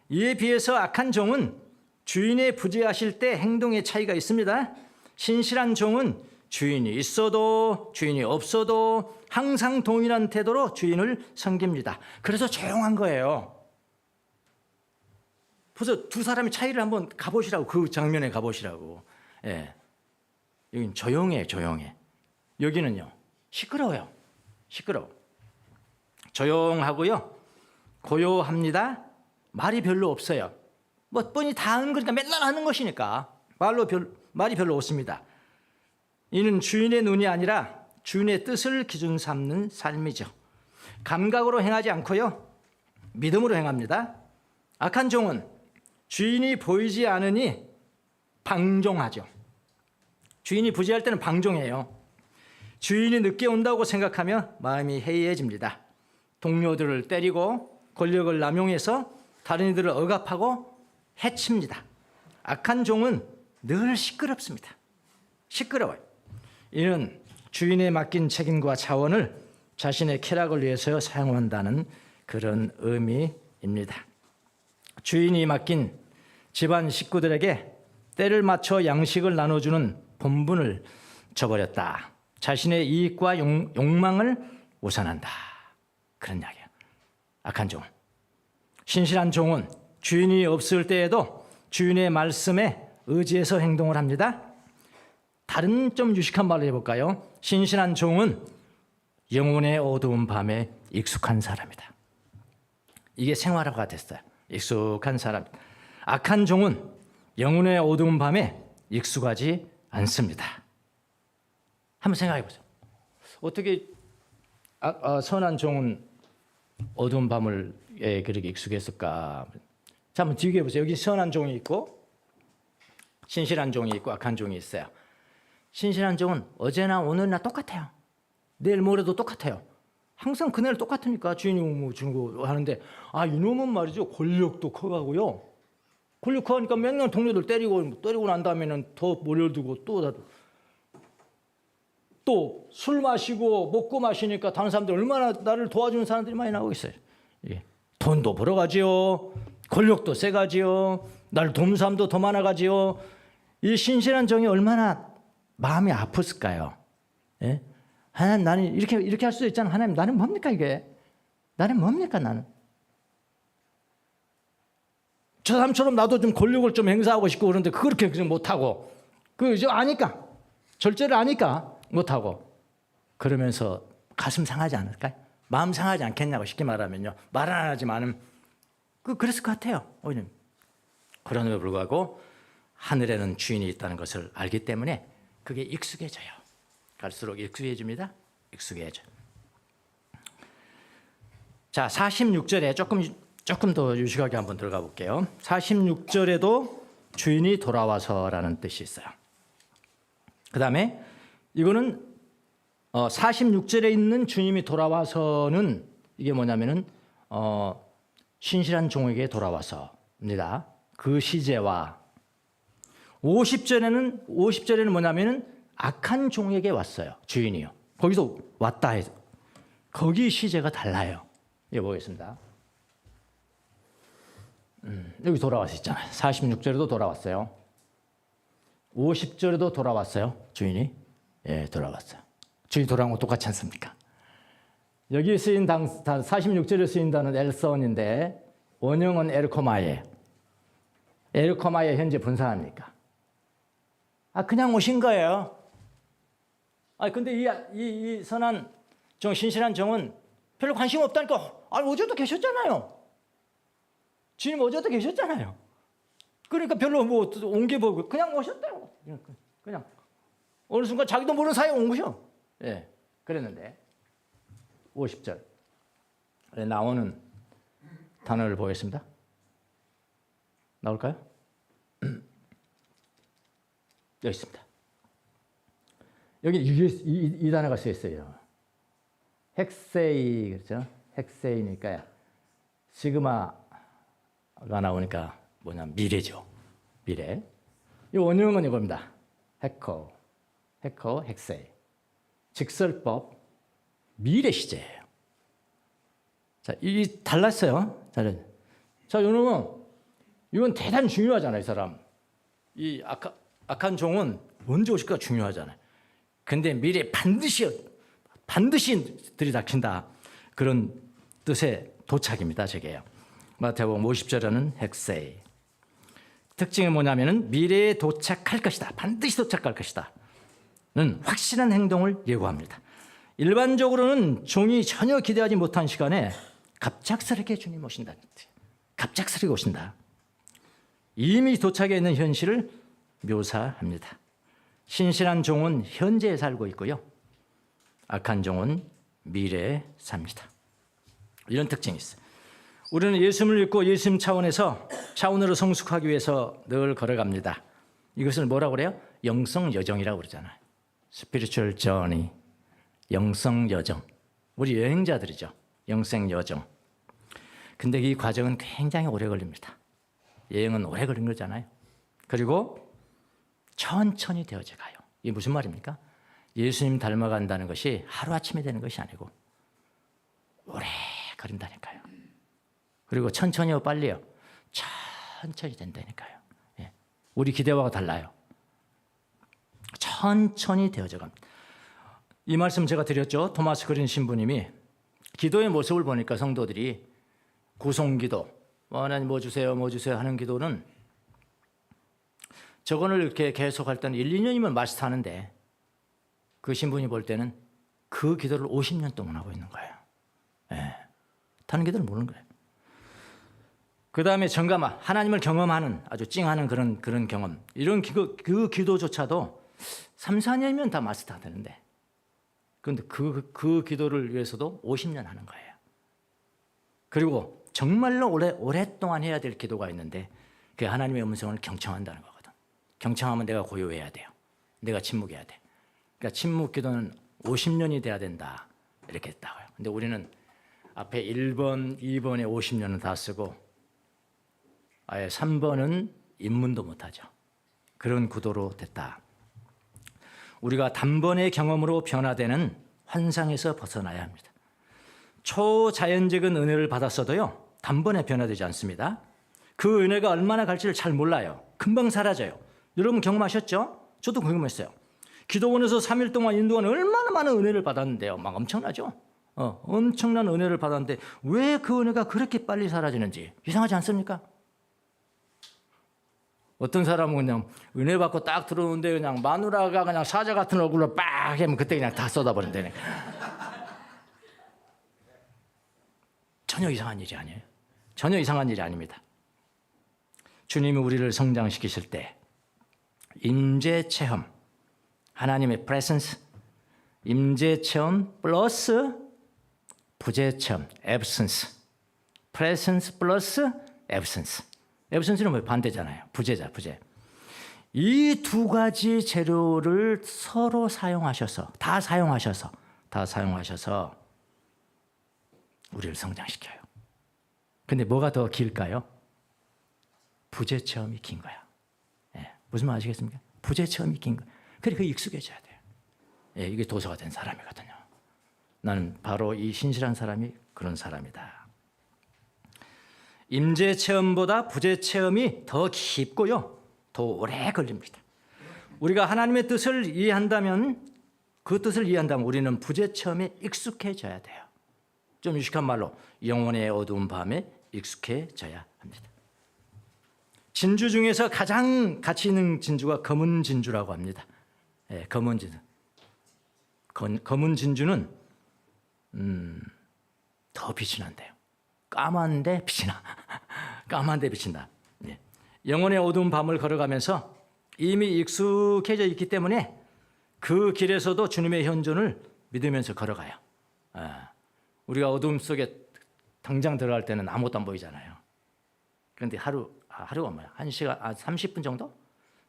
이에 비해서 악한 종은 주인의 부재하실 때 행동의 차이가 있습니다. 신실한 종은 주인이 있어도 주인이 없어도 항상 동일한 태도로 주인을 섬깁니다. 그래서 조용한 거예요. 그래서 두 사람의 차이를 한번 가보시라고, 그 장면에 가보시라고. 예. 여긴 조용해. 여기는요 시끄러워요. 조용하고요 고요합니다. 말이 별로 없어요. 뭐 뻔히 다 하는 거니까 맨날 하는 것이니까 말이 별로 없습니다. 이는 주인의 눈이 아니라 주인의 뜻을 기준 삼는 삶이죠. 감각으로 행하지 않고요 믿음으로 행합니다. 악한 종은 주인이 보이지 않으니 방종하죠. 주인이 부재할 때는 방종해요. 주인이 늦게 온다고 생각하면 마음이 해이해집니다. 동료들을 때리고 권력을 남용해서 다른 이들을 억압하고 해칩니다. 악한 종은 늘 시끄럽습니다. 시끄러워요. 이는 주인에 맡긴 책임과 자원을 자신의 쾌락을 위해서 사용한다는 그런 의미입니다. 주인이 맡긴 집안 식구들에게 때를 맞춰 양식을 나눠주는 본분을 저버렸다. 자신의 이익과 욕망을 우선한다. 그런 이야기예요. 악한 종. 신실한 종은 주인이 없을 때에도 주인의 말씀에 의지해서 행동을 합니다. 다른 좀 유식한 말을 해볼까요? 신실한 종은 영혼의 어두운 밤에 익숙한 사람이다. 이게 생활화가 됐어요. 익숙한 사람. 악한 종은 영혼의 어두운 밤에 익숙하지 않습니다. 한번 생각해 보세요. 어떻게 선한 종은 어두운 밤을 그렇게 익숙했을까? 자, 한번 비교해 보세요. 여기 선한 종이 있고 신실한 종이 있고 악한 종이 있어요. 신실한 종은 어제나 오늘나 똑같아요. 내일 모레도 똑같아요. 항상 그날 똑같으니까 주인이 뭐 주는 거 하는데 이놈은 말이죠. 권력도 커가고요. 권력 커하니까 맨날 동료들 때리고 난 다음에는 더 몰려들고 또 또 술 마시고 먹고 마시니까 다른 사람들 얼마나 나를 도와주는 사람들이 많이 나오고 있어요. 예. 돈도 벌어가지요. 권력도 세가지요. 나를 도우는 사람도 더 많아가지요. 이 신실한 종이 얼마나 마음이 아팠을까요? 예? 하나님, 나는 이렇게 할 수도 있잖아. 하나님, 나는 뭡니까 이게? 나는 뭡니까 나는? 저 사람처럼 나도 좀 권력을 좀 행사하고 싶고 그런데 그렇게 그냥 못하고 그저 아니까 절제를 아니까 못하고 그러면서 가슴 상하지 않을까요? 마음 상하지 않겠냐고 쉽게 말하면요. 말 안 하지만은 그랬을 것 같아요. 그럼에도 불구하고 하늘에는 주인이 있다는 것을 알기 때문에 그게 익숙해져요. 갈수록 익숙해집니다. 익숙해져. 자, 46절에 조금 더 유식하게 한번 들어가 볼게요. 46절에도 주인이 돌아와서라는 뜻이 있어요. 그 다음에 이거는 46절에 있는 주님이 돌아와서는 이게 뭐냐면은 신실한 종에게 돌아와서입니다. 그 시제와 50절에는 뭐냐면은 악한 종에게 왔어요. 주인이요. 거기서 왔다 해서 거기 시제가 달라요. 이거 보겠습니다. 여기 돌아와서 있잖아요. 46절에도 돌아왔어요. 50절에도 돌아왔어요. 주인이. 예, 돌아왔어요. 주인이 돌아온 거 똑같지 않습니까? 여기 쓰인 46절에 쓰인 단어는 엘선인데 원형은 에르코마예. 에르코마예 현재 분사합니까? 그냥 오신 거예요. 근데 이 선한 종, 신실한 종은 별로 관심 없다니까. 어제도 계셨잖아요. 주님 어제도 계셨잖아요. 그러니까 별로 온 게 뭐고 그냥 오셨대요. 그냥 어느 순간 자기도 모르는 사이에 온 거죠. 예, 그랬는데 50절에 나오는 단어를 보겠습니다. 나올까요? 여기 있습니다. 여기 이 단어가 쓰여 있어요. 헥세이, 그렇죠? 헥세이니까 시그마가 나오니까 미래죠. 미래. 이 원형은 이겁니다. 헤커, 헥세이. 직설법, 미래 시제예요. 자, 이 달랐어요. 자, 이건 대단히 중요하잖아요, 이 사람. 이 악한 종은 언제 오실까 중요하잖아요. 근데 미래 반드시 들이닥친다. 그런 뜻의 도착입니다, 저게요. 마태복음 50절에는 헥세이. 특징이 뭐냐면은 미래에 도착할 것이다. 반드시 도착할 것이다. 는 확실한 행동을 예고합니다. 일반적으로는 종이 전혀 기대하지 못한 시간에 갑작스럽게 주님 오신다는 뜻이에요. 갑작스럽게 오신다. 이미 도착해 있는 현실을 묘사합니다. 신실한 종은 현재에 살고 있고요. 악한 종은 미래에 삽니다. 이런 특징이 있어요. 우리는 예수님을 믿고 예수님 차원으로 성숙하기 위해서 늘 걸어갑니다. 이것을 뭐라고 그래요? 영성 여정이라고 그러잖아요. 스피리추얼 저니, 영성 여정. 우리 여행자들이죠. 영성 여정. 근데 이 과정은 굉장히 오래 걸립니다. 여행은 오래 걸린 거잖아요. 그리고 천천히 되어져 가요. 이게 무슨 말입니까? 예수님 닮아간다는 것이 하루아침에 되는 것이 아니고 오래 걸린다니까요. 그리고 천천히요, 빨리요. 천천히 된다니까요. 예. 우리 기대와가 달라요. 천천히 되어져 갑니다. 이 말씀 제가 드렸죠. 토마스 그린 신부님이 기도의 모습을 보니까 성도들이 구송기도, 하나님 뭐 주세요, 뭐 주세요 하는 기도는 저거를 이렇게 계속할 때는 1, 2년이면 마스터하는데 그 신분이 볼 때는 그 기도를 50년 동안 하고 있는 거예요. 예. 다른 기도를 모르는 거예요. 그 다음에 정감화, 하나님을 경험하는 아주 찡하는 그런 경험. 이런 그 기도조차도 3, 4년이면 다 마스터 되는데 그런데 그 기도를 위해서도 50년 하는 거예요. 그리고 정말로 오랫동안 해야 될 기도가 있는데 그게 하나님의 음성을 경청한다는 거거든. 경청하면 내가 고요해야 돼요. 내가 침묵해야 돼. 그러니까 침묵 기도는 50년이 돼야 된다. 이렇게 했다고요. 근데 우리는 앞에 1번, 2번에 50년은 다 쓰고 아예 3번은 입문도 못하죠. 그런 구도로 됐다. 우리가 단번의 경험으로 변화되는 환상에서 벗어나야 합니다. 초자연적인 은혜를 받았어도요, 단번에 변화되지 않습니다. 그 은혜가 얼마나 갈지를 잘 몰라요. 금방 사라져요. 여러분 경험하셨죠? 저도 경험했어요. 기도원에서 3일 동안 인도원 얼마나 많은 은혜를 받았는데요. 막 엄청나죠? 엄청난 은혜를 받았는데 왜 그 은혜가 그렇게 빨리 사라지는지 이상하지 않습니까? 어떤 사람은 그냥 은혜 받고 딱 들어오는데 그냥 마누라가 그냥 사자 같은 얼굴로 빡 하면 그때 그냥 다 쏟아버린다네. 전혀 이상한 일이 아니에요. 전혀 이상한 일이 아닙니다. 주님이 우리를 성장시키실 때 임재 체험, 하나님의 프레센스, 임재 체험 플러스 부재 체험, 에브센스. 프레센스 플러스 에브센스. 에브센스는 뭐 반대잖아요. 부재자, 부재. 이 두 가지 재료를 서로 사용하셔서 다 사용하셔서 우리를 성장시켜요. 근데 뭐가 더 길까요? 부재 체험이 긴 거야. 예, 무슨 말 아시겠습니까? 부재 체험이 긴 거야. 그래, 그 익숙해져야 돼요. 예, 이게 도서가 된 사람이거든요. 나는 바로 이 신실한 사람이 그런 사람이다. 임재 체험보다 부재 체험이 더 깊고요, 더 오래 걸립니다. 우리가 하나님의 뜻을 이해한다면, 그 뜻을 이해한다면 우리는 부재 체험에 익숙해져야 돼요. 좀 유식한 말로 영혼의 어두운 밤에 익숙해져야 합니다. 진주 중에서 가장 가치 있는 진주가 검은 진주라고 합니다. 예, 검은 진주. 검은 진주는 더 빛이 난대요. 까만데 빛이 나. 까만데 빛이 나. 예. 영혼의 어두운 밤을 걸어가면서 이미 익숙해져 있기 때문에 그 길에서도 주님의 현존을 믿으면서 걸어가요. 우리가 어둠 속에 당장 들어갈 때는 아무것도 안 보이잖아요. 그런데 하루가 뭐야? 1시간, 30분 정도?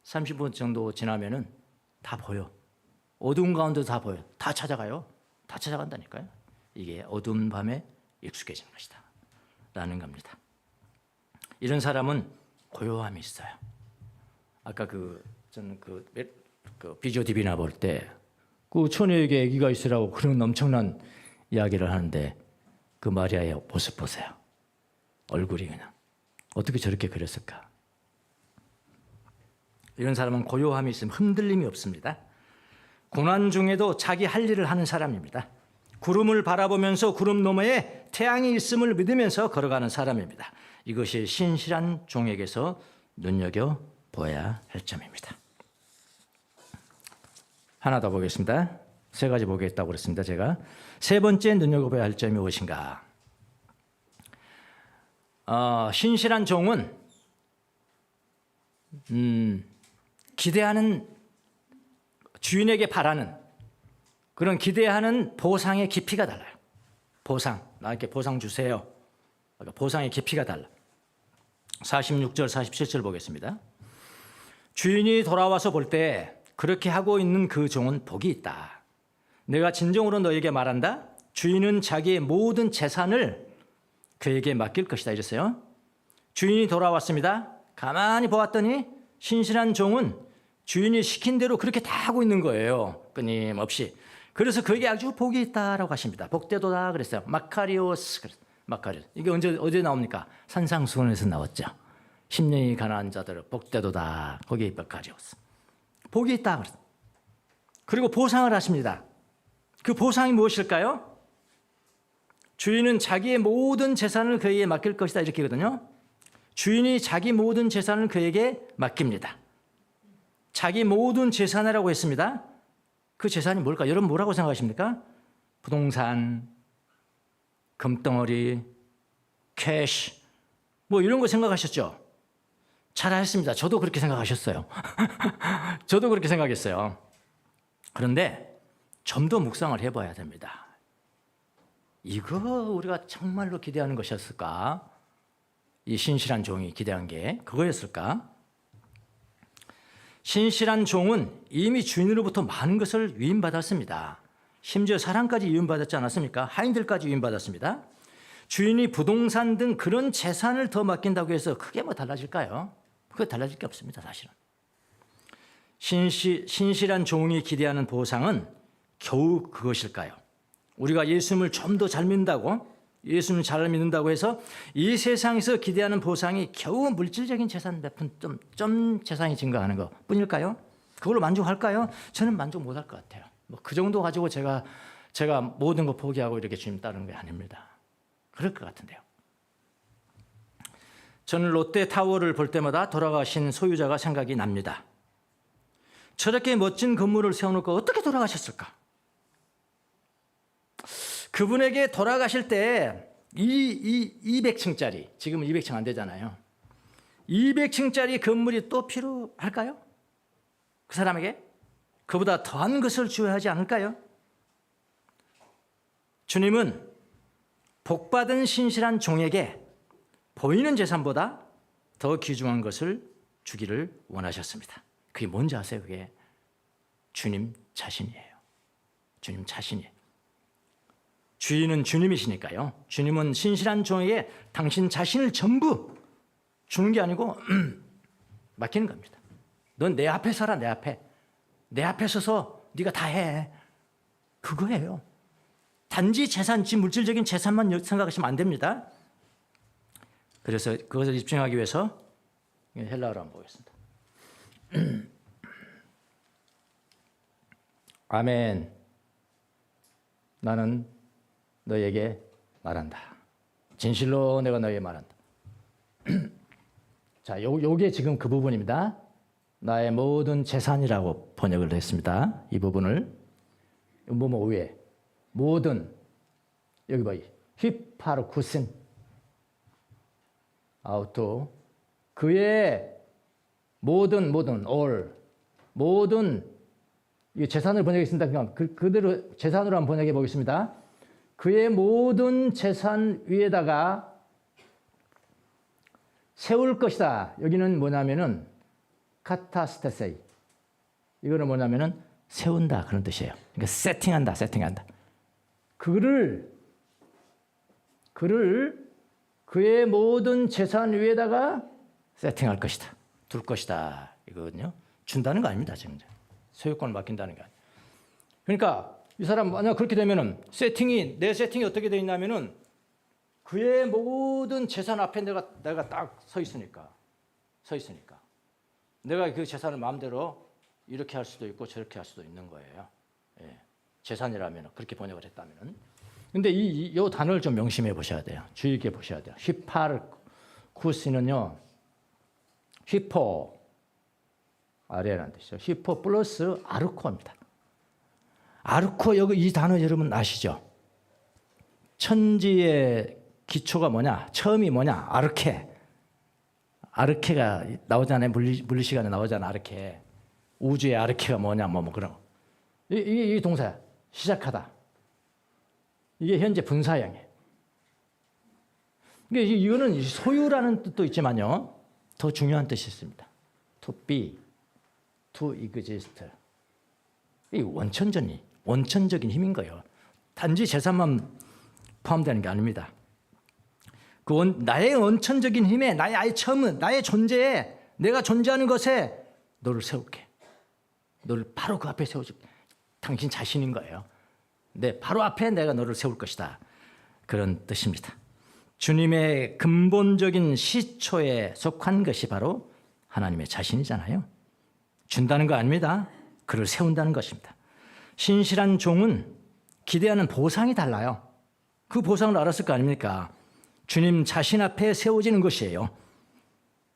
30분 정도 지나면은 다 보여. 어두운 가운데도 다 보여. 다 찾아가요. 다 찾아간다니까요. 이게 어두운 밤에 익숙해지는 것이다 라는 겁니다. 이런 사람은 고요함이 있어요. 아까 저는 비디오 TV나 볼 때 그 처녀에게 아기가 있으라고 그런 엄청난 이야기를 하는데 그 마리아의 모습 보세요. 얼굴이 그냥 어떻게 저렇게 그렸을까? 이런 사람은 고요함이 있으면 흔들림이 없습니다. 고난 중에도 자기 할 일을 하는 사람입니다. 구름을 바라보면서 구름 너머에 태양이 있음을 믿으면서 걸어가는 사람입니다. 이것이 신실한 종에게서 눈여겨보아야 할 점입니다. 하나 더 보겠습니다. 세 가지 보겠다고 그랬습니다. 제가 세 번째 눈여겨봐야 할 점이 무엇인가? 신실한 종은 기대하는, 주인에게 바라는 그런 기대하는 보상의 깊이가 달라요. 보상, 나에게 보상 주세요. 보상의 깊이가 달라. 46절 47절 보겠습니다. 주인이 돌아와서 볼 때 그렇게 하고 있는 그 종은 복이 있다. 내가 진정으로 너에게 말한다. 주인은 자기의 모든 재산을 그에게 맡길 것이다 이랬어요. 주인이 돌아왔습니다. 가만히 보았더니 신실한 종은 주인이 시킨 대로 그렇게 다 하고 있는 거예요. 끊임없이. 그래서 그에게 아주 복이 있다라고 하십니다. 복되도다 그랬어요. 마카리오스. 마카리오스. 이게 어디 나옵니까? 산상수훈에서 나왔죠. 10년이 가난한 자들 복되도다. 거기에 마카리오스. 복이 있다 그랬어요. 그리고 보상을 하십니다. 그 보상이 무엇일까요? 주인은 자기의 모든 재산을 그에게 맡길 것이다 이렇게거든요. 주인이 자기 모든 재산을 그에게 맡깁니다. 자기 모든 재산이라고 했습니다. 그 재산이 뭘까? 여러분 뭐라고 생각하십니까? 부동산, 금덩어리, 캐시 뭐 이런 거 생각하셨죠? 잘하셨습니다. 저도 그렇게 생각하셨어요. 저도 그렇게 생각했어요. 그런데 좀 더 묵상을 해봐야 됩니다. 이거 우리가 정말로 기대하는 것이었을까? 이 신실한 종이 기대한 게 그거였을까? 신실한 종은 이미 주인으로부터 많은 것을 위임받았습니다. 심지어 사람까지 위임받았지 않았습니까? 하인들까지 위임받았습니다. 주인이 부동산 등 그런 재산을 더 맡긴다고 해서 크게 뭐 달라질까요? 그거 달라질 게 없습니다. 사실은. 신실한 종이 기대하는 보상은 겨우 그것일까요? 우리가 예수님을 좀 더 잘 믿는다고, 예수님을 잘 믿는다고 해서 이 세상에서 기대하는 보상이 겨우 물질적인 재산 몇 푼 좀 재산이 증가하는 것 뿐일까요? 그걸로 만족할까요? 저는 만족 못할 것 같아요. 뭐 그 정도 가지고 제가 모든 거 포기하고 이렇게 주님 따르는 게 아닙니다. 그럴 것 같은데요. 저는 롯데타워를 볼 때마다 돌아가신 소유자가 생각이 납니다. 저렇게 멋진 건물을 세워놓고 어떻게 돌아가셨을까? 그분에게 돌아가실 때 200층짜리, 지금은 200층 안 되잖아요. 200층짜리 건물이 또 필요할까요? 그 사람에게? 그보다 더한 것을 주어야 하지 않을까요? 주님은 복받은 신실한 종에게 보이는 재산보다 더 귀중한 것을 주기를 원하셨습니다. 그게 뭔지 아세요? 그게 주님 자신이에요. 주님 자신이에요. 주인은 주님이시니까요. 주님은 신실한 종에게 당신 자신을 전부 주는 게 아니고 맡기는 겁니다. 넌 내 앞에 서라. 내 앞에. 내 앞에 서서 네가 다 해. 그거예요. 단지 재산, 물질적인 재산만 생각하시면 안 됩니다. 그래서 그것을 입증하기 위해서 헬라어로 한번 보겠습니다. 아멘. 나는 너에게 말한다. 진실로 내가 너에게 말한다. 자, 요게 지금 그 부분입니다. 나의 모든 재산이라고 번역을 했습니다. 이 부분을 뭐뭐 위에 모든 여기 봐, 휘파르쿠슨 아우토 그의 모든 all 모든 이 재산을 번역했습니다. 그냥 그대로 재산으로 한번 번역해 보겠습니다. 그의 모든 재산 위에다가 세울 것이다. 여기는 뭐냐면은 카타스테세이. 이거는 뭐냐면은 세운다 그런 뜻이에요. 그러니까 세팅한다. 그를 그의 모든 재산 위에다가 세팅할 것이다. 둘 것이다. 이거거든요. 준다는 거 아닙니다. 지금 소유권을 맡긴다는 게 아니에요. 그러니까 이 사람 만약 그렇게 되면은 내 세팅이 어떻게 되어 있냐면은 그의 모든 재산 앞에 내가 딱 서 있으니까 내가 그 재산을 마음대로 이렇게 할 수도 있고 저렇게 할 수도 있는 거예요. 예. 재산이라면 그렇게 번역을 했다면은. 근데 이 단어를 좀 명심해 보셔야 돼요. 주의 깊게 보셔야 돼요. 휘파르쿠스는요. 휘포 아래라는 뜻이죠. 휘포 플러스 아르코입니다. 아르코 여기 이 단어 여러분 아시죠? 천지의 기초가 뭐냐? 처음이 뭐냐? 아르케가 나오잖아요. 물리 시간에 나오잖아. 아르케. 우주의 아르케가 뭐냐? 뭐 그런 거. 이게 동사야. 시작하다. 이게 현재 분사형이에요. 그러니까 이거는 소유라는 뜻도 있지만요. 더 중요한 뜻이 있습니다. To be, to exist. 이 원천적인 힘인 거예요. 단지 재산만 포함되는 게 아닙니다. 나의 원천적인 힘에, 나의 처음은, 나의 존재에, 내가 존재하는 것에 너를 세울게. 너를 바로 그 앞에 세워줄게. 당신 자신인 거예요. 바로 앞에 내가 너를 세울 것이다. 그런 뜻입니다. 주님의 근본적인 시초에 속한 것이 바로 하나님의 자신이잖아요. 준다는 거 아닙니다. 그를 세운다는 것입니다. 신실한 종은 기대하는 보상이 달라요. 그 보상을 알았을 거 아닙니까? 주님 자신 앞에 세워지는 것이에요.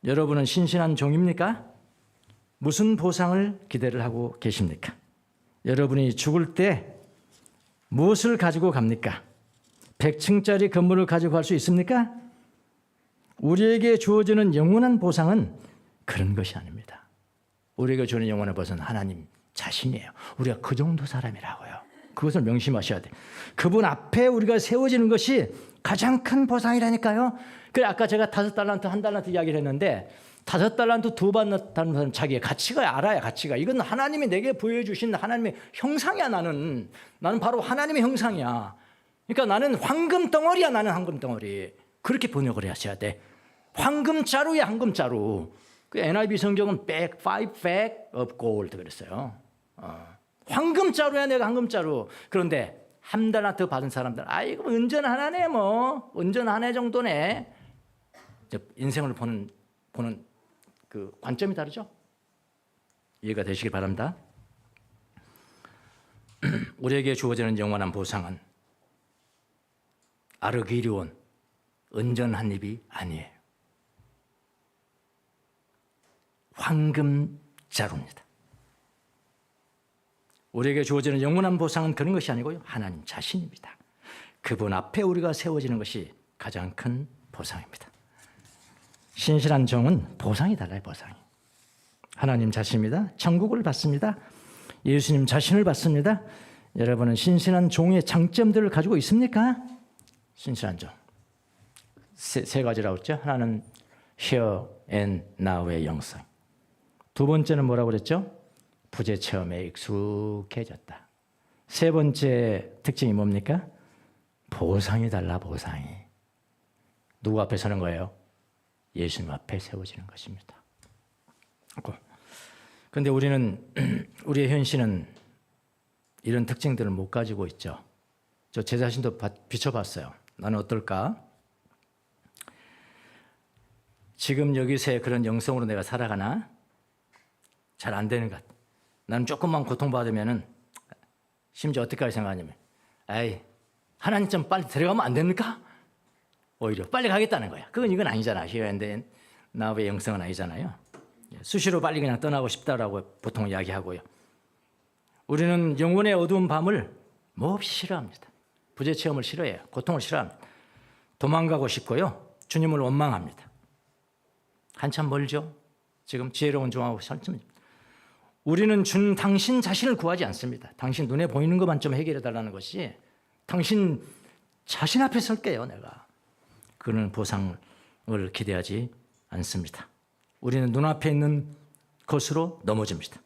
여러분은 신실한 종입니까? 무슨 보상을 기대를 하고 계십니까? 여러분이 죽을 때 무엇을 가지고 갑니까? 100층짜리 건물을 가지고 갈 수 있습니까? 우리에게 주어지는 영원한 보상은 그런 것이 아닙니다. 우리에게 주는 영원한 보상은 하나님 자신이에요. 우리가 그 정도 사람이라고요. 그것을 명심하셔야 돼요. 그분 앞에 우리가 세워지는 것이 가장 큰 보상이라니까요. 그래 아까 제가 5달란트, 1달란트 이야기를 했는데 5달란트, 2달란트 자기의 가치가 알아야 가치가. 이건 하나님이 내게 보여주신 하나님의 형상이야. 나는 바로 하나님의 형상이야. 그러니까 나는 황금 덩어리야. 나는 황금 덩어리. 그렇게 번역을 하셔야 돼. 황금자루야. 황금자루. 그 NIV 성경은 bag, 5 bag of gold 그랬어요. 황금자루야 내가 황금자루. 그런데 한 달란트 받은 사람들 아이고 은전 하나네 뭐 은전 하나 정도네. 인생을 보는 그 관점이 다르죠. 이해가 되시길 바랍니다. 우리에게 주어지는 영원한 보상은 아르기리온 은전 한 입이 아니에요. 황금자루입니다. 우리에게 주어지는 영원한 보상은 그런 것이 아니고요. 하나님 자신입니다. 그분 앞에 우리가 세워지는 것이 가장 큰 보상입니다. 신실한 종은 보상이 달라요. 보상이. 하나님 자신입니다. 천국을 받습니다. 예수님 자신을 받습니다. 여러분은 신실한 종의 장점들을 가지고 있습니까? 신실한 종. 세 가지라고 했죠. 하나는 here and now의 영성. 두 번째는 뭐라고 그랬죠? 부재 체험에 익숙해졌다. 세 번째 특징이 뭡니까? 보상이 달라. 보상이. 누구 앞에 서는 거예요? 예수님 앞에 세워지는 것입니다. 그런데 우리의 현실은 이런 특징들을 못 가지고 있죠. 저 제 자신도 비춰봤어요. 나는 어떨까? 지금 여기서의 그런 영성으로 내가 살아가나? 잘 안 되는 것 같아. 나는 조금만 고통받으면은 심지어 어떻게 생각하냐면 에이 하나님 좀 빨리 들어가면 안 됩니까? 오히려 빨리 가겠다는 거야. 이건 아니잖아. Here and now의 영성은 아니잖아요. 수시로 빨리 그냥 떠나고 싶다라고 보통 이야기하고요. 우리는 영혼의 어두운 밤을 몹시 싫어합니다. 부재 체험을 싫어해요. 고통을 싫어합니다. 도망가고 싶고요. 주님을 원망합니다. 한참 멀죠. 지금 지혜로운 종하고 설정입니다. 우리는 당신 자신을 구하지 않습니다. 당신 눈에 보이는 것만 좀 해결해 달라는 것이 당신 자신 앞에 설게요. 내가. 그는 보상을 기대하지 않습니다. 우리는 눈앞에 있는 것으로 넘어집니다.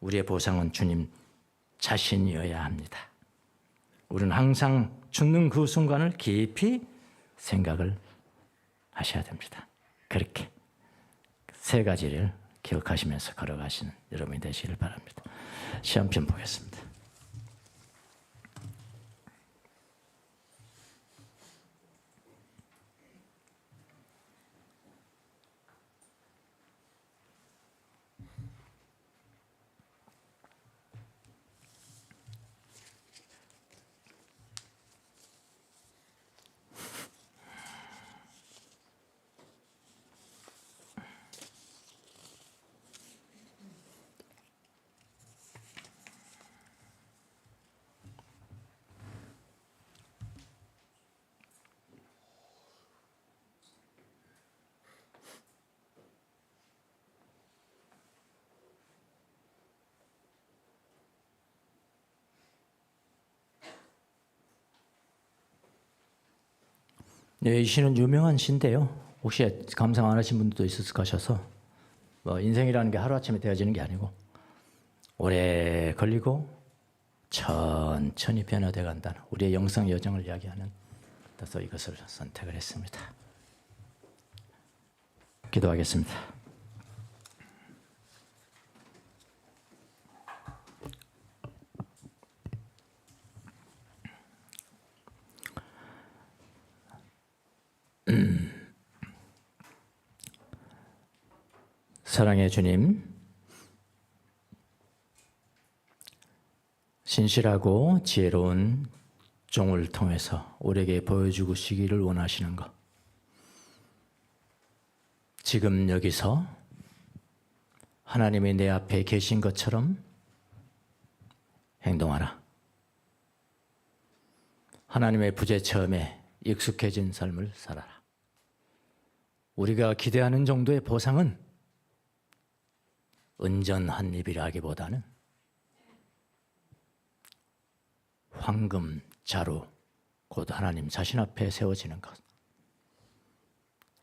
우리의 보상은 주님 자신이어야 합니다. 우리는 항상 죽는 그 순간을 깊이 생각을 하셔야 됩니다. 그렇게 세 가지를 기억하시면서 걸어가시는 여러분이 되시길 바랍니다. 시험편 보겠습니다. 이 시는 유명한 시인데요. 혹시 감상 안 하신 분들도 있을 것이어서 인생이라는 게 하루아침에 되어지는 게 아니고 오래 걸리고 천천히 변화돼 간다는 우리의 영성 여정을 이야기하는 그래서 이것을 선택을 했습니다. 기도하겠습니다. 사랑의 주님, 신실하고 지혜로운 종을 통해서 우리에게 보여주시기를 원하시는 것, 지금 여기서 하나님이 내 앞에 계신 것처럼 행동하라. 하나님의 부재 체험에 익숙해진 삶을 살아라. 우리가 기대하는 정도의 보상은 은전 한 입이라기보다는 황금 자루, 곧 하나님 자신 앞에 세워지는 것.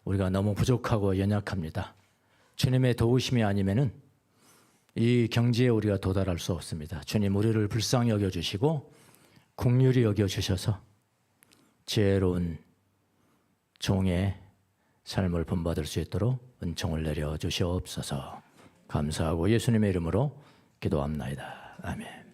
우리가 너무 부족하고 연약합니다. 주님의 도우심이 아니면은 이 경지에 우리가 도달할 수 없습니다. 주님 우리를 불쌍히 여겨주시고 긍휼히 여겨주셔서 지혜로운 종의 삶을 본받을 수 있도록 은총을 내려 주시옵소서. 감사하고 예수님의 이름으로 기도합나이다. 아멘.